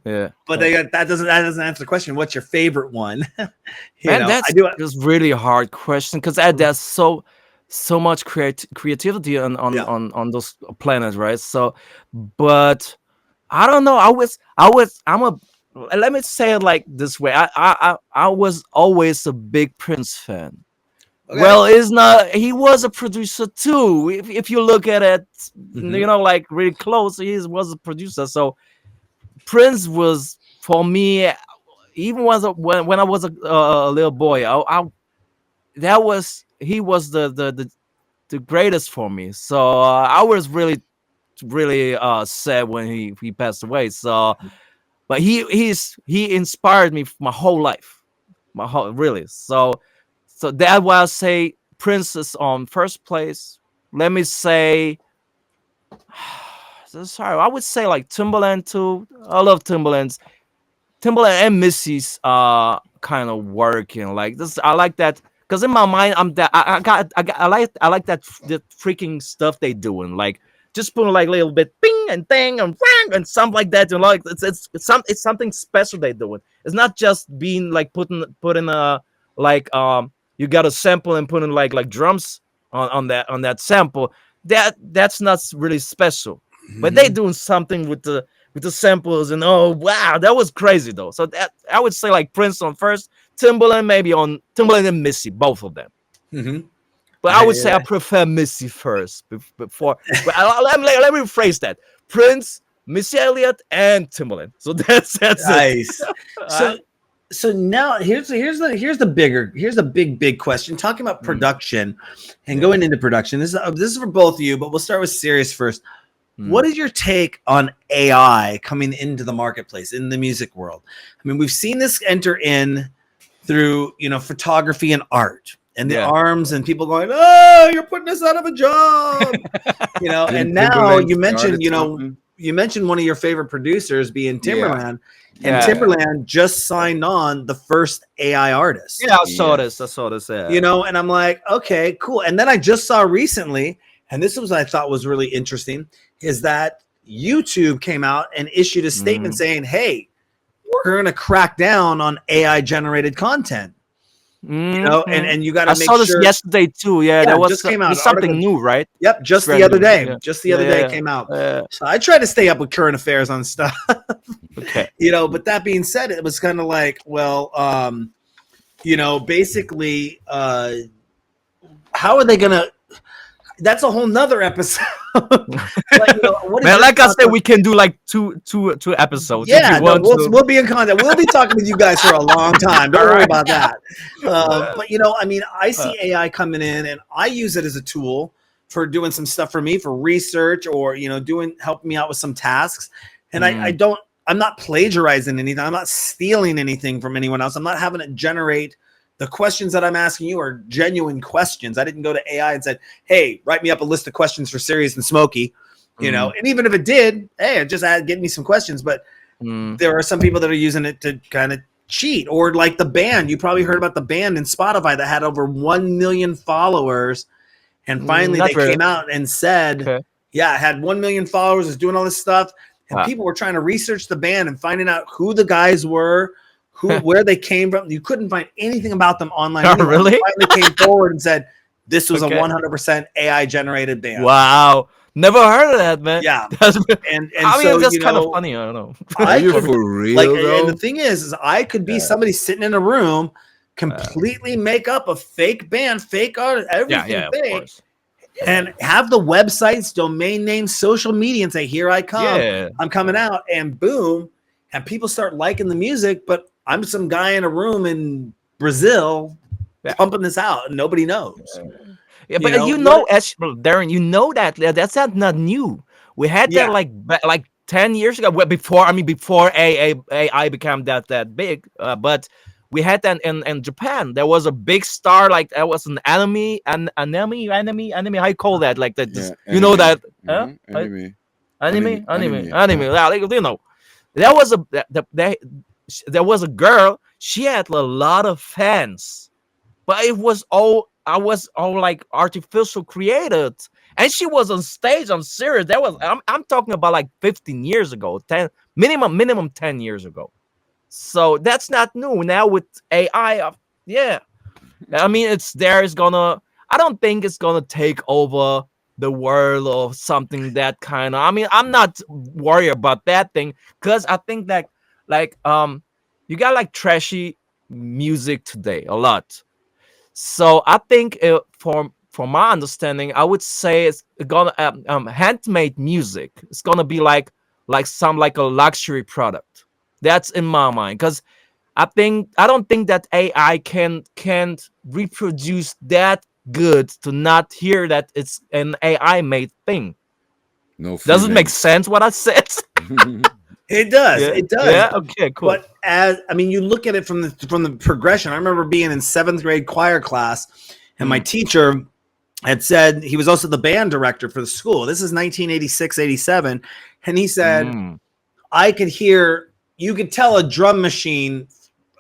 Yeah, but that doesn't answer the question. What's your favorite one? That's just really a hard question because there's so much creativity on those planets, right? So, but I don't know. Let me say it like this way. I was always a big Prince fan. Okay. Well, he was a producer too. If you look at it, like really close, he was a producer. So Prince was for me, even when I was a little boy. He was the greatest for me. So I was really really sad when he passed away. So, but he inspired me my whole life, my whole really. So that why I say Prince is on first place. Let me say, sorry, I would say like Timbaland too. I love Timbaland's. Timbaland and Missy's kind of working like this. I like that because in my mind I like that the freaking stuff they doing like just putting like a little bit ping and thing and wang and something like that. You know, like it's something special they doing. It's not just being like putting a like you got a sample and putting like drums on that sample. That's not really special. But they doing something with the samples and oh wow, that was crazy though. So that I would say like Prince on first, Timbaland maybe on Timbaland and Missy, both of them. Mm-hmm. But I would say I prefer Missy first before. But let me rephrase that: Prince, Missy Elliott, and Timbaland. So that's nice. it. So now here's the big question. Talking about production and going into production. This is for both of you, but we'll start with Siryuz first. What is your take on AI coming into the marketplace in the music world? I mean, we've seen this enter in through, photography and art and the arms and people going, oh, you're putting us out of a job, and now you mentioned one of your favorite producers being Timberland and Timberland just signed on the first AI artist. Yeah, I saw this. And I'm like, okay, cool. And then I just saw recently, and this was what I thought was really interesting, is that YouTube came out and issued a statement saying, hey, we're going to crack down on AI generated content. And you got to make sure. I saw this yesterday too. Yeah, that was just came out. Something new, right? Yep, just the other day. Yeah. Just the other day it came out. So I try to stay up with current affairs on stuff. Okay. But that being said, it was kind of like, well, basically, how are they going to? That's a whole nother episode. Like I said, we can do like two episodes. Yeah, we'll be in contact. We'll be talking with you guys for a long time. Don't worry about that. But I see AI coming in, and I use it as a tool for doing some stuff for me for research or helping me out with some tasks. And I'm not plagiarizing anything. I'm not stealing anything from anyone else. I'm not having it generate. The questions that I'm asking you are genuine questions. I didn't go to AI and said, hey, write me up a list of questions for Siryuz and Smoky, and even if it did, hey, just get me some questions. But there are some people that are using it to kind of cheat, or like the band. You probably heard about the band in Spotify that had over 1 million followers. And finally they came out and said, it had 1 million followers, is doing all this stuff. And people were trying to research the band and finding out who the guys were, where they came from. You couldn't find anything about them online. Oh, really? Finally came forward and said this was a 100% AI generated band. Wow, never heard of that, man. Yeah, and I mean, that's kind of funny. I don't know. Are you for real? And the thing is I could be somebody sitting in a room, completely make up a fake band, fake art, everything fake, and have the websites, domain names, social media, and say, "Here I come, I'm coming out," and boom, and people start liking the music, but I'm some guy in a room in Brazil pumping this out, and nobody knows. Yeah, but Darren, that's not new. We had that like 10 years ago. Before AI became that big. But we had that in Japan. There was a big star, like that was an anime. How you call that? Like that? You know that? Anime. There was a girl. She had a lot of fans, but I was all like artificial created, and she was on stage on Siryuz. I'm talking about like 15 years ago, 10 minimum 10 years ago. So that's not new now with AI. I mean, I don't think it's gonna take over the world or something that kind of. I mean, I'm not worried about that thing because I think that you got like trashy music today a lot. So I think from my understanding, I would say it's gonna handmade music. It's gonna be like a luxury product. That's in my mind because I don't think that AI can't reproduce that good to not hear that it's an AI made thing. No, Does it make sense what I said? It does. Yeah. It does. Yeah. Okay. Cool. But you look at it from the progression. I remember being in 7th grade choir class, and my teacher had said, he was also the band director for the school. This is 1986, 87. And he said, you could tell a drum machine,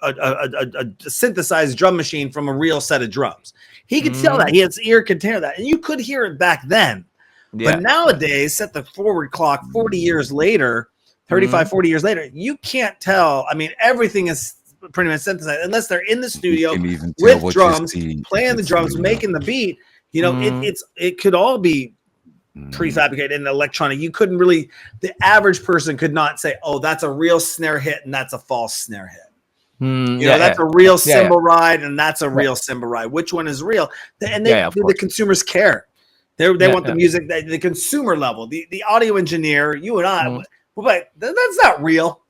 a synthesized drum machine from a real set of drums. He could tell that. His ear could hear that. And you could hear it back then. Yeah. But nowadays, set the forward clock 40 years later, 35, 40 years later, you can't tell. I mean, everything is pretty much synthesized unless they're in the studio with drums, playing the drums, making the beat. You know, it could all be prefabricated and electronic. You couldn't really, the average person could not say, oh, that's a real snare hit and that's a false snare hit. You know, that's a real cymbal ride and that's a real cymbal ride. Which one is real? And the consumers care. They want the music, the consumer level, the audio engineer, you and I, but that's not real.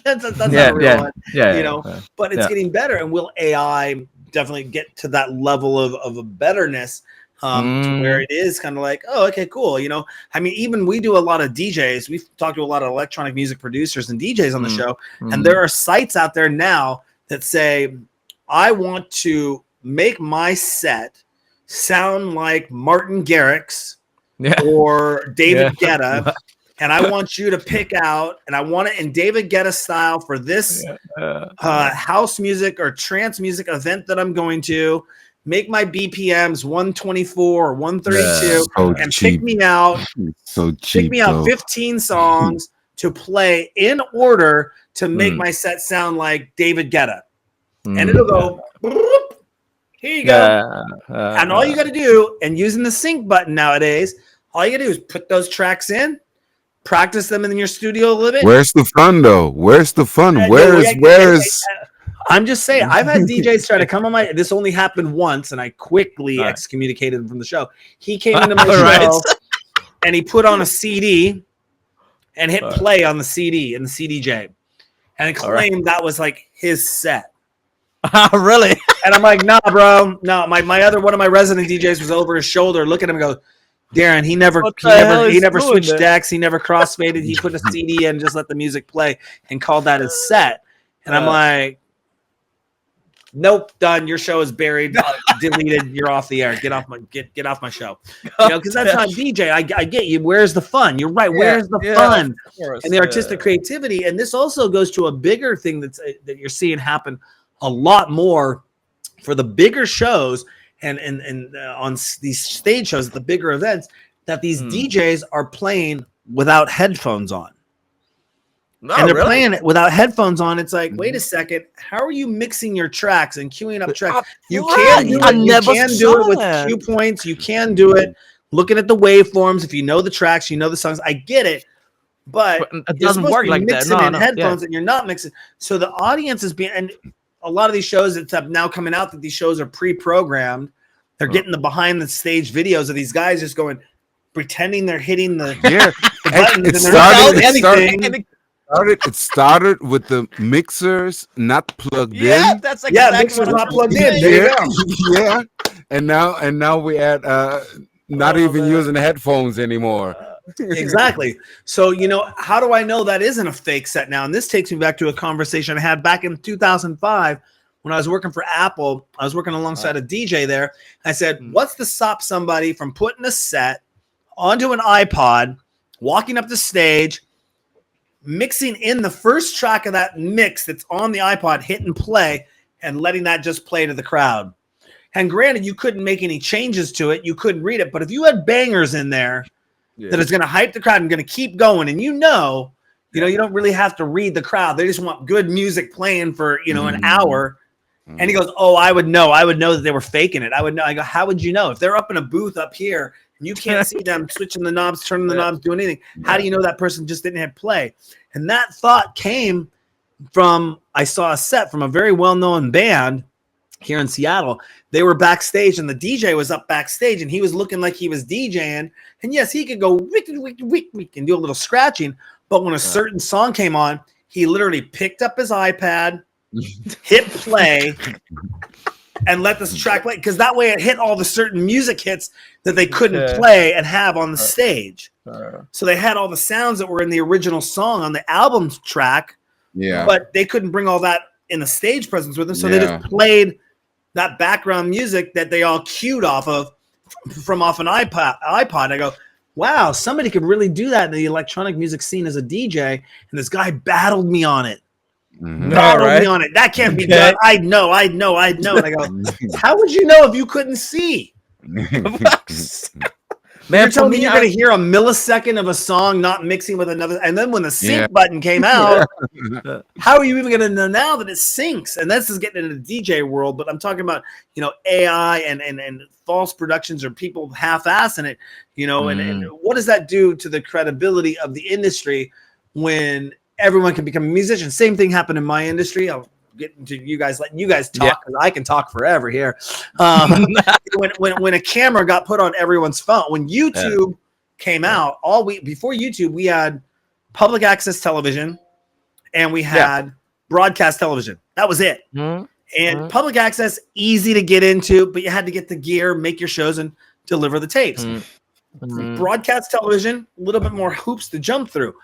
that's not real. You know, but it's getting better. And will AI definitely get to that level of a betterness to where it is kind of like, oh, okay, cool. You know, I mean, even we do a lot of DJs. We've talked to a lot of electronic music producers and DJs on the show. And there are sites out there now that say, I want to make my set sound like Martin Garrix or David Guetta. And I want you to pick out, and I want it in David Guetta style for this house music or trance music event that I'm going to. Make my BPMs 124 or 132 and pick me out. Pick me out 15 songs to play in order to make my set sound like David Guetta. And it'll go, here you go. And all you got to do, and using the sync button nowadays, all you got to do is put those tracks in, practice them in your studio a little bit. Where's the fun, though? Where's the fun? Where's I'm just saying, I've had DJs try to come on my. This only happened once, and I quickly excommunicated him from the show. He came into my show, and he put on a CD, and hit play on the CD in the CDJ, and claimed that was like his set. Really? And I'm like, nah, bro, no. My other one of my resident DJs was over his shoulder, looking at him and go, Darren, he never switched decks, he never crossfaded. He put a CD in and just let the music play and called that his set. And I'm like, nope, done. Your show is buried, deleted. You're off the air. Get off my show. You know, because that's not DJ. I get you. Where's the fun? You're right. Where's the fun and the artistic creativity? And this also goes to a bigger thing that you're seeing happen a lot more for the bigger shows and on these stage shows at the bigger events, that these DJs are playing without headphones on. And they're playing it without headphones on. It's like, wait a second, how are you mixing your tracks and queuing up tracks? You can do it. You can do it with cue points. You can do it looking at the waveforms. If you know the tracks, you know the songs. I get it, but it doesn't work like that. Mixing in headphones, and you're not mixing. So the audience is being, and a lot of these shows, it's now coming out that these shows are pre-programmed. They're getting the behind the stage videos of these guys just going, pretending they're hitting the buttons, and they're not doing anything. It started with the mixers not plugged in. That's exactly mixers not plugged in. There you go. And now we add not even using headphones anymore. Exactly. So, you know, how do I know that isn't a fake set now? And this takes me back to a conversation I had back in 2005 when I was working for Apple. I was working alongside a DJ there. I said, what's to stop somebody from putting a set onto an iPod, walking up the stage, mixing in the first track of that mix that's on the iPod, hitting play, and letting that just play to the crowd? And granted, you couldn't make any changes to it. You couldn't read it. But if you had bangers in there that is going to hype the crowd and going to keep going, and you don't really have to read the crowd. They just want good music playing for, an hour. And he goes, oh, I would know that they were faking it. I would know. I go, how would you know? If they're up in a booth up here and you can't see them switching the knobs, turning the knobs, doing anything, how do you know that person just didn't hit play? And that thought came from, I saw a set from a very well-known band here in Seattle. They were backstage and the DJ was up backstage and he was looking like he was DJing. And yes, he could go wick, wick, wick, wick, and do a little scratching. But when a certain song came on, he literally picked up his iPad, hit play, and let this track play, because that way it hit all the certain music hits that they couldn't play and have on the stage. So they had all the sounds that were in the original song on the album track, but they couldn't bring all that in the stage presence with them. So they just played that background music that they all cued off of from off an iPod. I go, wow, somebody could really do that in the electronic music scene as a DJ, and this guy battled me on it. Battled me on it. That can't be done. I know. And I go, how would you know if you couldn't see? Man, you're telling me you're going to hear a millisecond of a song not mixing with another, and then when the sync button came out, how are you even going to know now that it syncs? And this is getting into the DJ world, but I'm talking about, AI and false productions or people half-assing it, and what does that do to the credibility of the industry when everyone can become a musician? Same thing happened in my industry. I'll get into you guys, letting you guys talk, because I can talk forever here. When a camera got put on everyone's phone, when YouTube came out, before YouTube, we had public access television and we had broadcast television. That was it. And public access, easy to get into, but you had to get the gear, make your shows, and deliver the tapes. Broadcast television, a little bit more hoops to jump through.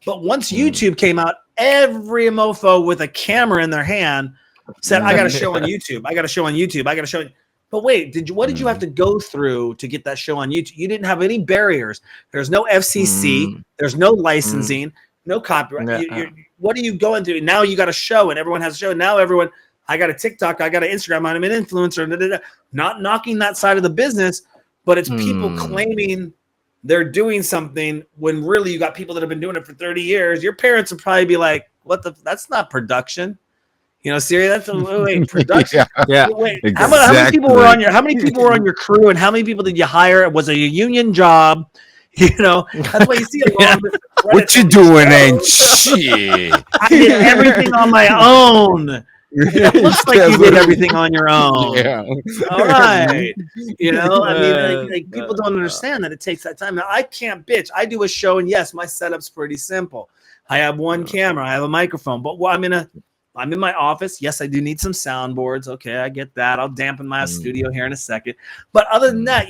But once YouTube came out, every mofo with a camera in their hand said, I got a show on YouTube. I got a show on YouTube. I got a show. But wait, what did you have to go through to get that show on YouTube? You didn't have any barriers. There's no FCC. There's no licensing, no copyright. What are you going through? Now you got a show and everyone has a show. Now everyone, I got a TikTok. I got an Instagram. I'm an influencer. Not knocking that side of the business, but it's people claiming they're doing something when really you got people that have been doing it for 30 years. Your parents would probably be like, that's not production. Siri, that's wait, production. Wait, exactly. How many people were on your crew, and how many people did you hire? Was it a union job? That's why you see a lot of what you doing ain't shit. I did everything on my own. It looks like you did everything on your own. All right. People don't understand that it takes that time. Now, I can't bitch. I do a show, and yes, my setup's pretty simple. I have one camera. I have a microphone. But I'm in my office. Yes, I do need some soundboards. Okay, I get that. I'll dampen my studio here in a second. But other than that,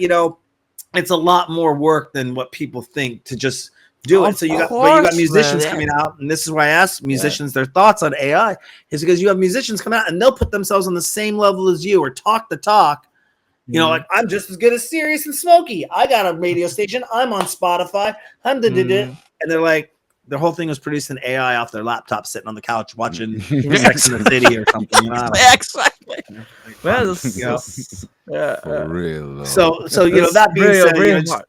it's a lot more work than what people think to just do it. So you got musicians coming out, and this is why I ask musicians their thoughts on AI, is because you have musicians come out and they'll put themselves on the same level as you, or talk the talk. Like, I'm just as good as Siryuz and Smoky. I got a radio station. I'm on Spotify. And they're like, their whole thing was produced in AI off their laptop, sitting on the couch watching Sex in the City or something. Exactly. Well, for real. So that being said,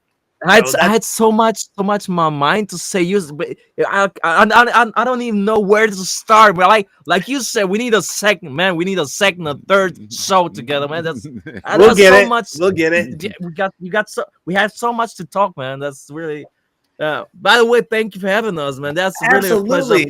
I had so much in my mind to say, but I don't even know where to start. But like you said, we need a second, man. We need a second, a third show together, man. We'll get it. We have so much to talk, man. That's really. By the way, thank you for having us, man. That's really a pleasure.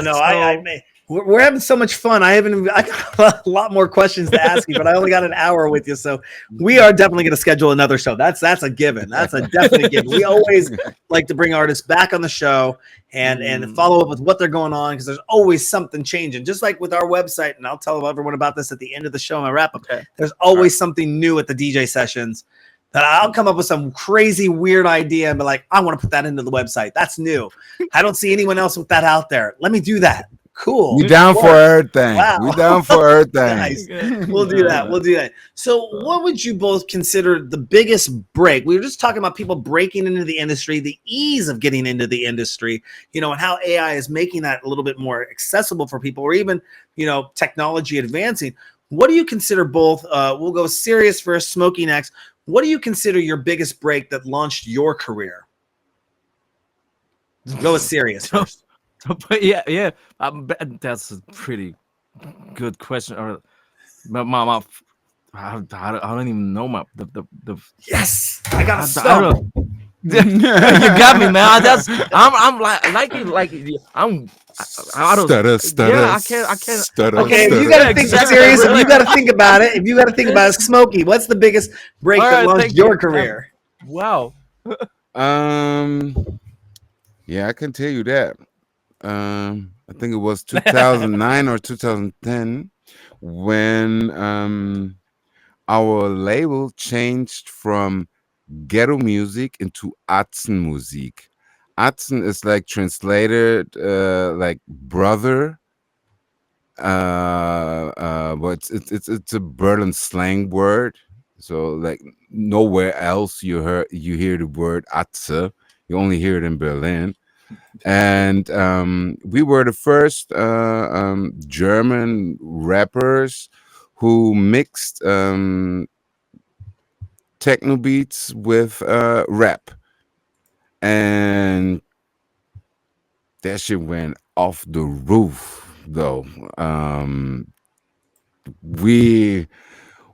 No. We're having so much fun. I got a lot more questions to ask you, but I only got an hour with you, so we are definitely going to schedule another show. That's a given. That's a definite given. We always like to bring artists back on the show and follow up with what they're going on, because there's always something changing. Just like with our website, and I'll tell everyone about this at the end of the show in my wrap up. Okay. There's always something new at the DJ sessions that I'll come up with some crazy weird idea and be like, I want to put that into the website. That's new. I don't see anyone else with that out there. Let me do that. Cool. We down for everything. Wow. We down for everything. Nice. We'll do that. So what would you both consider the biggest break? We were just talking about people breaking into the industry, the ease of getting into the industry, and how AI is making that a little bit more accessible for people, or even, technology advancing. What do you consider both? We'll go Siryuz first, Smoky next. What do you consider your biggest break that launched your career? Go with Siryuz first. But that's a pretty good question. Or I don't even know the. Yes, I got stuff. You got me, man. I'm stutter. Yeah, I can't. Stutter, okay, if you gotta think serious. If you gotta think about it. If you gotta think about it, Smoky, what's the biggest break that launched your career? Wow. Yeah, I can tell you that. I think it was 2009 or 2010 when our label changed from ghetto music into Atzen music. Atzen is like translated like brother, but it's a Berlin slang word. So like nowhere else you hear the word Atze. You only hear it in Berlin. And we were the first German rappers who mixed techno beats with rap, and that shit went off the roof. Though we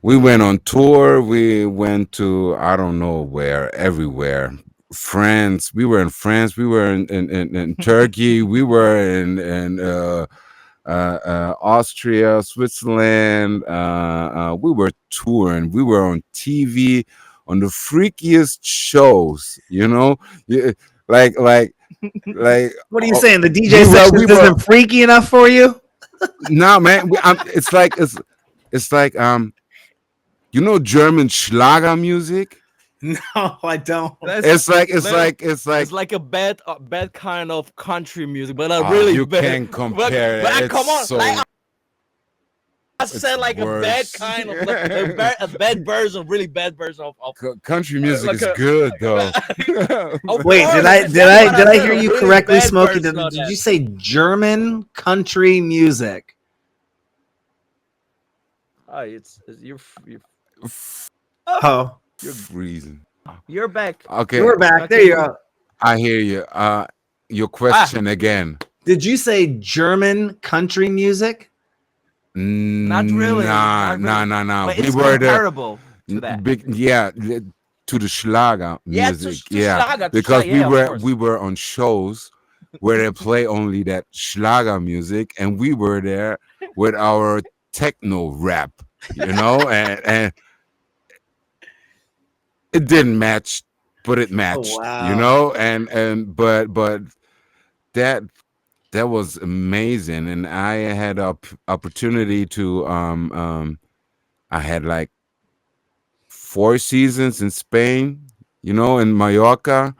we went on tour, we went to I don't know where, everywhere. France, we were in France, we were in Turkey, we were in Austria, Switzerland. We were touring. We were on TV on the freakiest shows. Yeah, like like like. What are you oh, saying? The DJ we were session we were isn't freaky enough for you? nah, man. It's like German Schlager music. No, I don't. It's like It's like a bad kind of country music, but a ah, really you bad. can't compare it. It's Come on, so like I said, it's like a bad worse. kind of like, a bad version, really bad version of Country music like is a. good though. Of Wait, course, did I that's did what I I did I said, hear a you really correctly, bad Smokey? version of Did that. you say German country music? Oh, you're Oh, you're Freezing. you're back. Okay, you're back. There you Continue. go. I hear you. Your Ah, question again. Did you say German country music? not really, Nah, not nah, really. nah, nah. But We it's were the comparable to that. big, yeah, to the Schlager Yeah, music, to yeah, Schlager, to because Schlager. Yeah, of we course. were on shows where they play only that Schlager music, and we were there with our techno rap, and it didn't match, but it Oh matched, wow. but that that was amazing, and I had a opportunity to I had like 4 seasons in Spain, in Mallorca,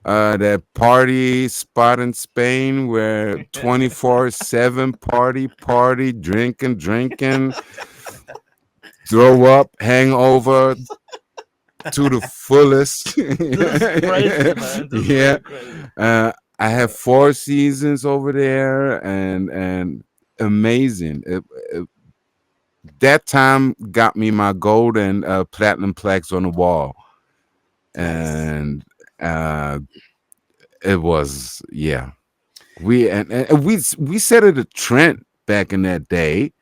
that party spot in Spain where 24/7 party, drinking, throw up, hangover to the fullest. This is crazy, man. This is Yeah. really crazy. I have 4 seasons over there, and amazing. That time got me my gold and platinum plaques on the wall, Nice. and uh, it was, yeah. We set it a trend back in that day,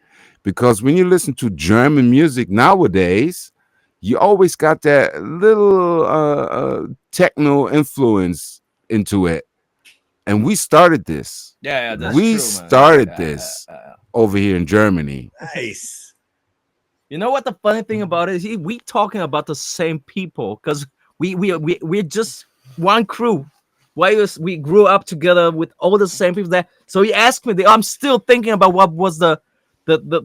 because when you listen to German music nowadays, you always got that little techno influence into it, and we started this. Yeah, that's We true, man. started this over here in Germany. Nice. You know what the funny thing about it is? We talking about the same people because we're just one crew. We grew up together with all the same people that. So he asked me. I'm still thinking about what was the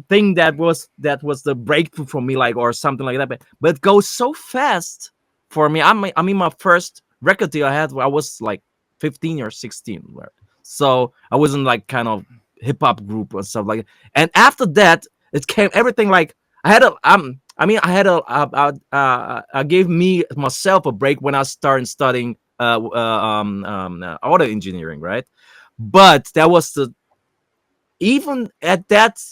thing that was the breakthrough for me, like, or something like that. But it goes so fast for me. I mean, my first record deal I had, I was like 15 or 16, right? So I wasn't like kind of hip hop group or stuff like that. And after that, it came everything like I had a I mean I had I gave me myself a break when I started studying auto engineering, right? But that was the even at that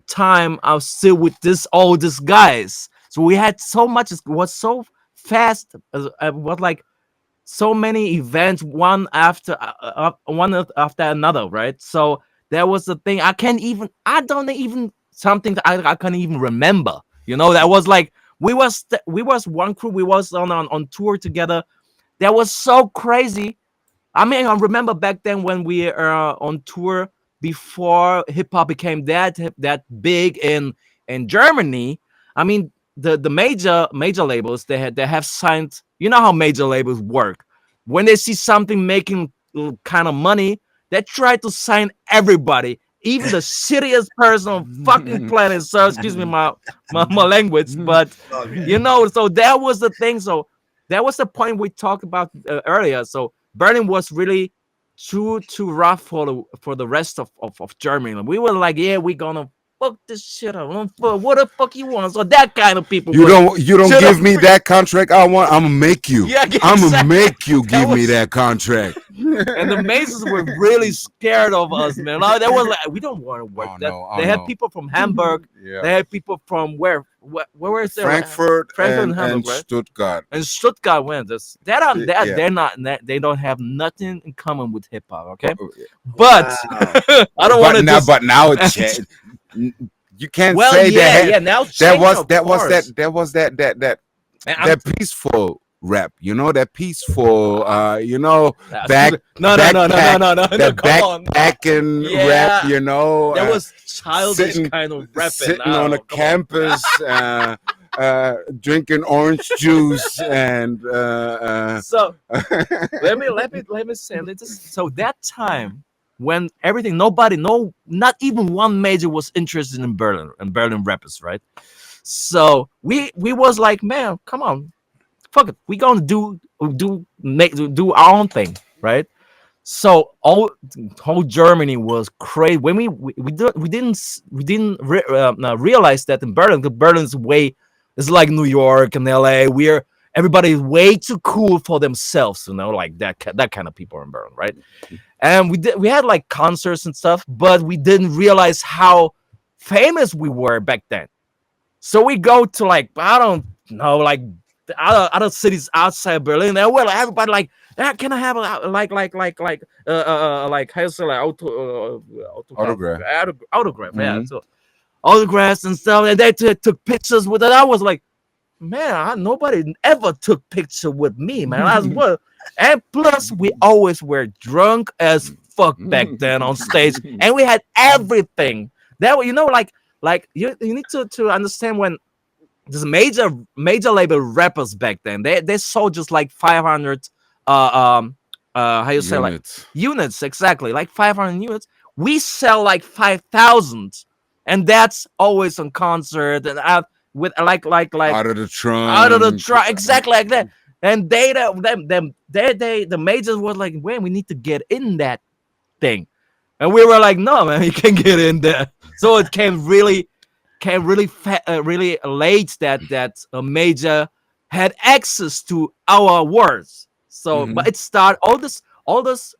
time I was still with all these guys. So we had so much. It was so fast. What like so many events, one after another, right? So that was the thing. I don't even something that I can't even remember. That was like we was one crew. We was on tour together. That was so crazy. I mean, I remember back then when we are on tour before hip hop became that big in Germany. I mean, the major labels they have signed. You know how major labels work. When they see something making kind of money, they try to sign everybody, even the shittiest person on fucking planet. So excuse me my language, but Okay. you know, so that was the thing. So that was the point we talked about earlier. So Berlin was really too rough for the rest of Germany. We were like, yeah, we're gonna fuck this shit up. What the fuck you want? So that kind of people. You don't Shut give up. me that contract I want. I'm gonna make you. Yeah, I'm gonna exactly. make you That give me was- that contract. And the Masons were really scared of us, man. Like, they was like, we don't want to work. They had people from Hamburg. Yeah. They had people from where is there? Frankfurt, Frankfurt and, and Hamburg, and right? Stuttgart. And Stuttgart went this. Yeah. They're not. They don't have nothing in common with hip hop. Okay, Oh, but Wow. I don't want to. But now it changed. You can't Well, say yeah, that. yeah. Now it's That changing, was of that was course. that And I'm- that peaceful rap. You know that peaceful. You know back. no, That come on. backpacking Yeah. rap. You know That was childish sitting- kind of rapping. sitting now. on a Come on. campus. Drinking orange juice and So let me say this. So that time when everything, not even one major was interested in Berlin and Berlin rappers, right? So we was like, man, come on, fuck it, we gonna do our own thing, right? So whole Germany was crazy when we didn't realize that in Berlin, because Berlin's way is like New York and LA. Everybody's way too cool for themselves, you know, like that kind of people in Berlin, right? And we had like concerts and stuff, but we didn't realize how famous we were back then. So we go to like, I don't know, like the other cities outside Berlin, and we're like, everybody like, can I have a like how you say, like Autograph. autograph, yeah. Mhm. So autographs and stuff, and they took pictures with it. I was like, man, nobody ever took picture with me, man. I was what, and plus we always were drunk as fuck back then on stage, and we had everything. That, you know, like you need to understand when this major label rappers back then, they sold just like 500 how you say, like units. units, exactly, like 500 units. We sell like 5,000, and that's always on concert and with like Out of the trunk. out of the truck, exactly like that. And the majors was like, "When we need to get in that thing," and we were like, "No, man, you can't get in there." So it came really late that a major had access to our words. So, but it started all this.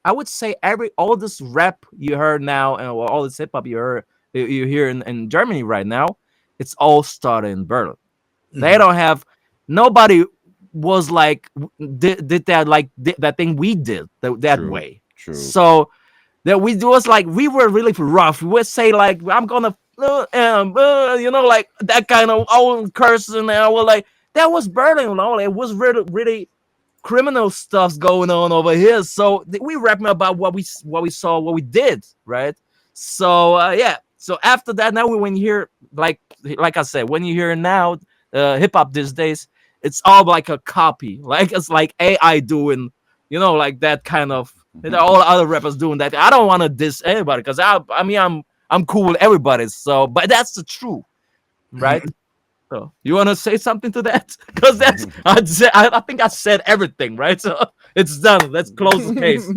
I would say all this rap you heard now, and all this hip hop you hear in Germany right now, it's all started in Berlin. They don't have, nobody was like did that, like that thing we did that True, way. True. So that we was like, we were really rough. We would say like, I'm gonna you know, like that kind of old cursing, and I was like, that was Berlin, you know. It was really criminal stuff's going on over here. So we rapping about what we saw, what we did, right? So yeah. So after that, now when you hear, like I said, when you hear now hip hop these days, it's all like a copy, like it's like AI doing, you know, like that kind of. All the other rappers doing that. I don't want to diss anybody, because I mean I'm cool with everybody. So, but that's the truth, right? So you want to say something to that? Because that's I think I said everything, right? So it's done. Let's close the case.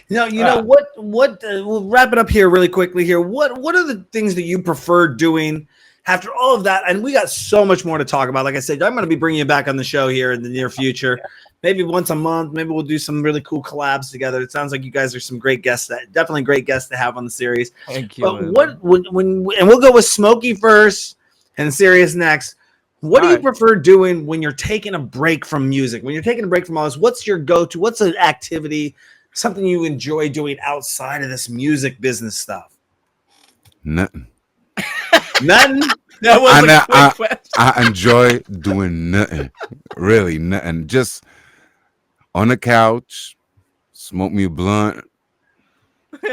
You know what? We'll wrap it up here really quickly. Here, what are the things that you prefer doing after all of that? And we got so much more to talk about. Like I said, I'm going to be bringing you back on the show here in the near future. Maybe once a month. Maybe we'll do some really cool collabs together. It sounds like you guys are some great guests. Definitely great guests to have on the series. Thank you. But man. what when and we'll go with Smoky first and Siryuz next. What do you Alright. prefer doing when you're taking a break from music? When you're taking a break from all this, what's your go-to? What's an activity, something you enjoy doing outside of this music business stuff? Nothing. Nothing. That was I- a quick question. I enjoy doing nothing. Really, nothing. Just on the couch, smoke me a blunt,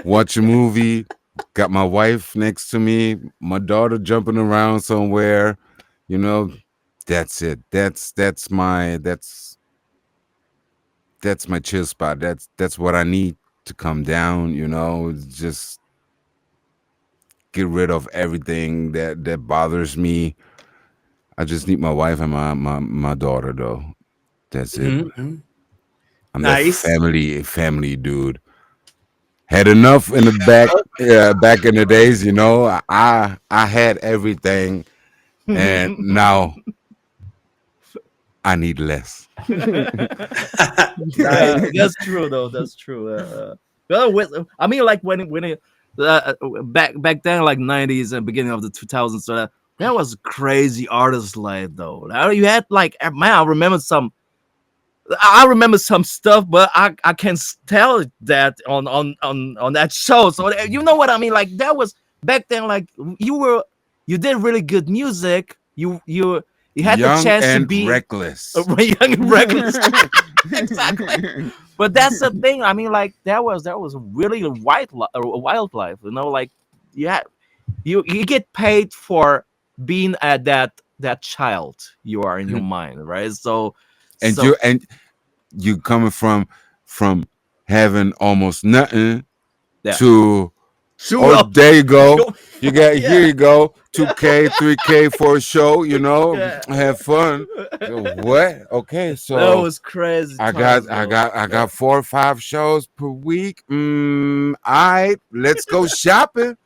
watch a movie, got my wife next to me, my daughter jumping around somewhere, you know. That's it. That's my chill spot. That's what I need to come down, you know, just get rid of everything that bothers me. I just need my wife and my daughter though. That's it. Mhm. I'm Nice. that family dude. Had enough in the back in the days, you know. I had everything, and now I need less. Yeah, that's true though. That's true. Well, I mean, like when it back then, like 90s and beginning of the 2000s, so that was crazy artist life though. Now you had like man, I remember some stuff, but I can't tell that on that show. So you know what I mean? Like that was back then. Like you did really good music. You had the Young chance to and be reckless. young and reckless. Exactly. But that's the thing. I mean, like that was really a wildlife. You know, like yeah, you get paid for being at that child you are in your mind, right? and So you coming from having almost nothing yeah. to Shoot oh up. there you go. Go. You got Yeah. here you go 2K 3K for a show, you know, Yeah. have fun. So what? Okay, That so was crazy. I times, got 4 or 5 shows per week. All right, let's go shopping.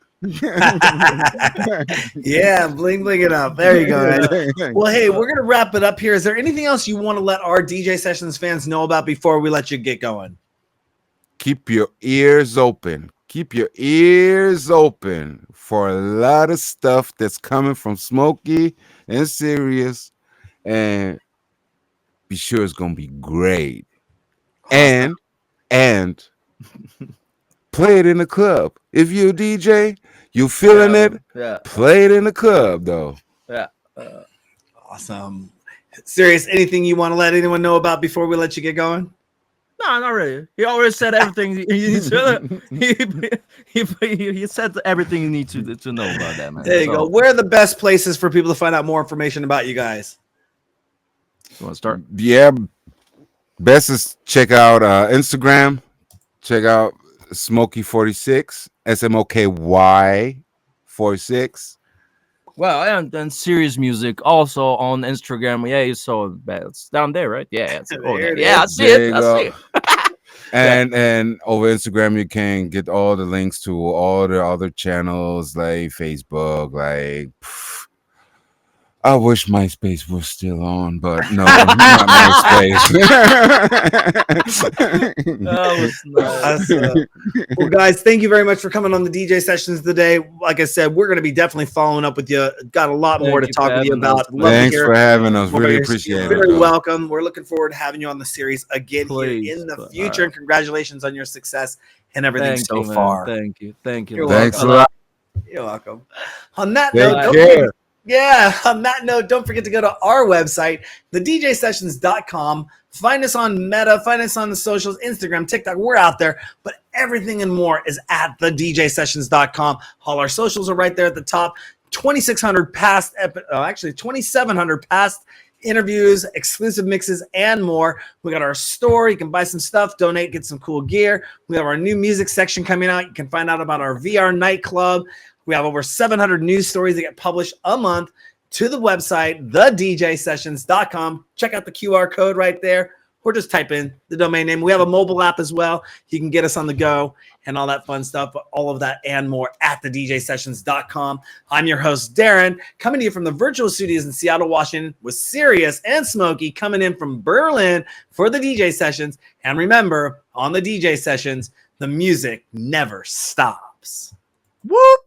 Yeah, bling bling it up. There you go, man. Well, hey, we're gonna wrap it up here. Is there anything else you want to let our DJ Sessions fans know about before we let you get going? Keep your ears open. Keep your ears open for a lot of stuff that's coming from Smokey and Siryuz, and be sure it's gonna be great. Awesome. And play it in the club. If you're a DJ, you feeling it. Yeah. Play it in the club though. Yeah. Awesome. Serious, anything you want to let anyone know about before we let you get going? No, not really. He already said everything you need to. He said everything you need to know about that, man. There you go. Where are the best places for people to find out more information about you guys? You want to start? Yeah, best is check out Instagram. Check out Smoky46, SMOKY 46. Well, and then Serious Music also on Instagram. Yeah, you saw that. It's down there, right? Yeah. I see There it. you I go. see it. And over Instagram you can get all the links to all the other channels like Facebook, like I wish MySpace was still on, but no, not MySpace. That was nice. Well, guys, thank you very much for coming on the DJ Sessions today. Like I said, we're going to be definitely following up with you. Got a lot more to talk with you about. Love Thanks to hear for having us. more Really about appreciate You're it. very though. welcome. We're looking forward to having you on the series again Please, here in the but, future. And congratulations on your success and everything Thank so you, man. far. Thank you. You're Thanks a welcome. lot. You're welcome. On that Take note, care. on that note, don't forget to go to our website, thedjsessions.com. Find us on Meta, find us on the socials, Instagram, TikTok. We're out there, but everything and more is at thedjsessions.com. All our socials are right there at the top. 2,600 past, actually 2,700 past interviews, exclusive mixes, and more. We got our store. You can buy some stuff, donate, get some cool gear. We have our new music section coming out. You can find out about our VR nightclub. We have over 700 news stories that get published a month to the website, thedjsessions.com. Check out the QR code right there, or just type in the domain name. We have a mobile app as well. You can get us on the go and all that fun stuff, all of that and more at thedjsessions.com. I'm your host, Darren, coming to you from the virtual studios in Seattle, Washington, with Siryuz and Smoky coming in from Berlin for the DJ Sessions. And remember, on the DJ Sessions, the music never stops. Whoop!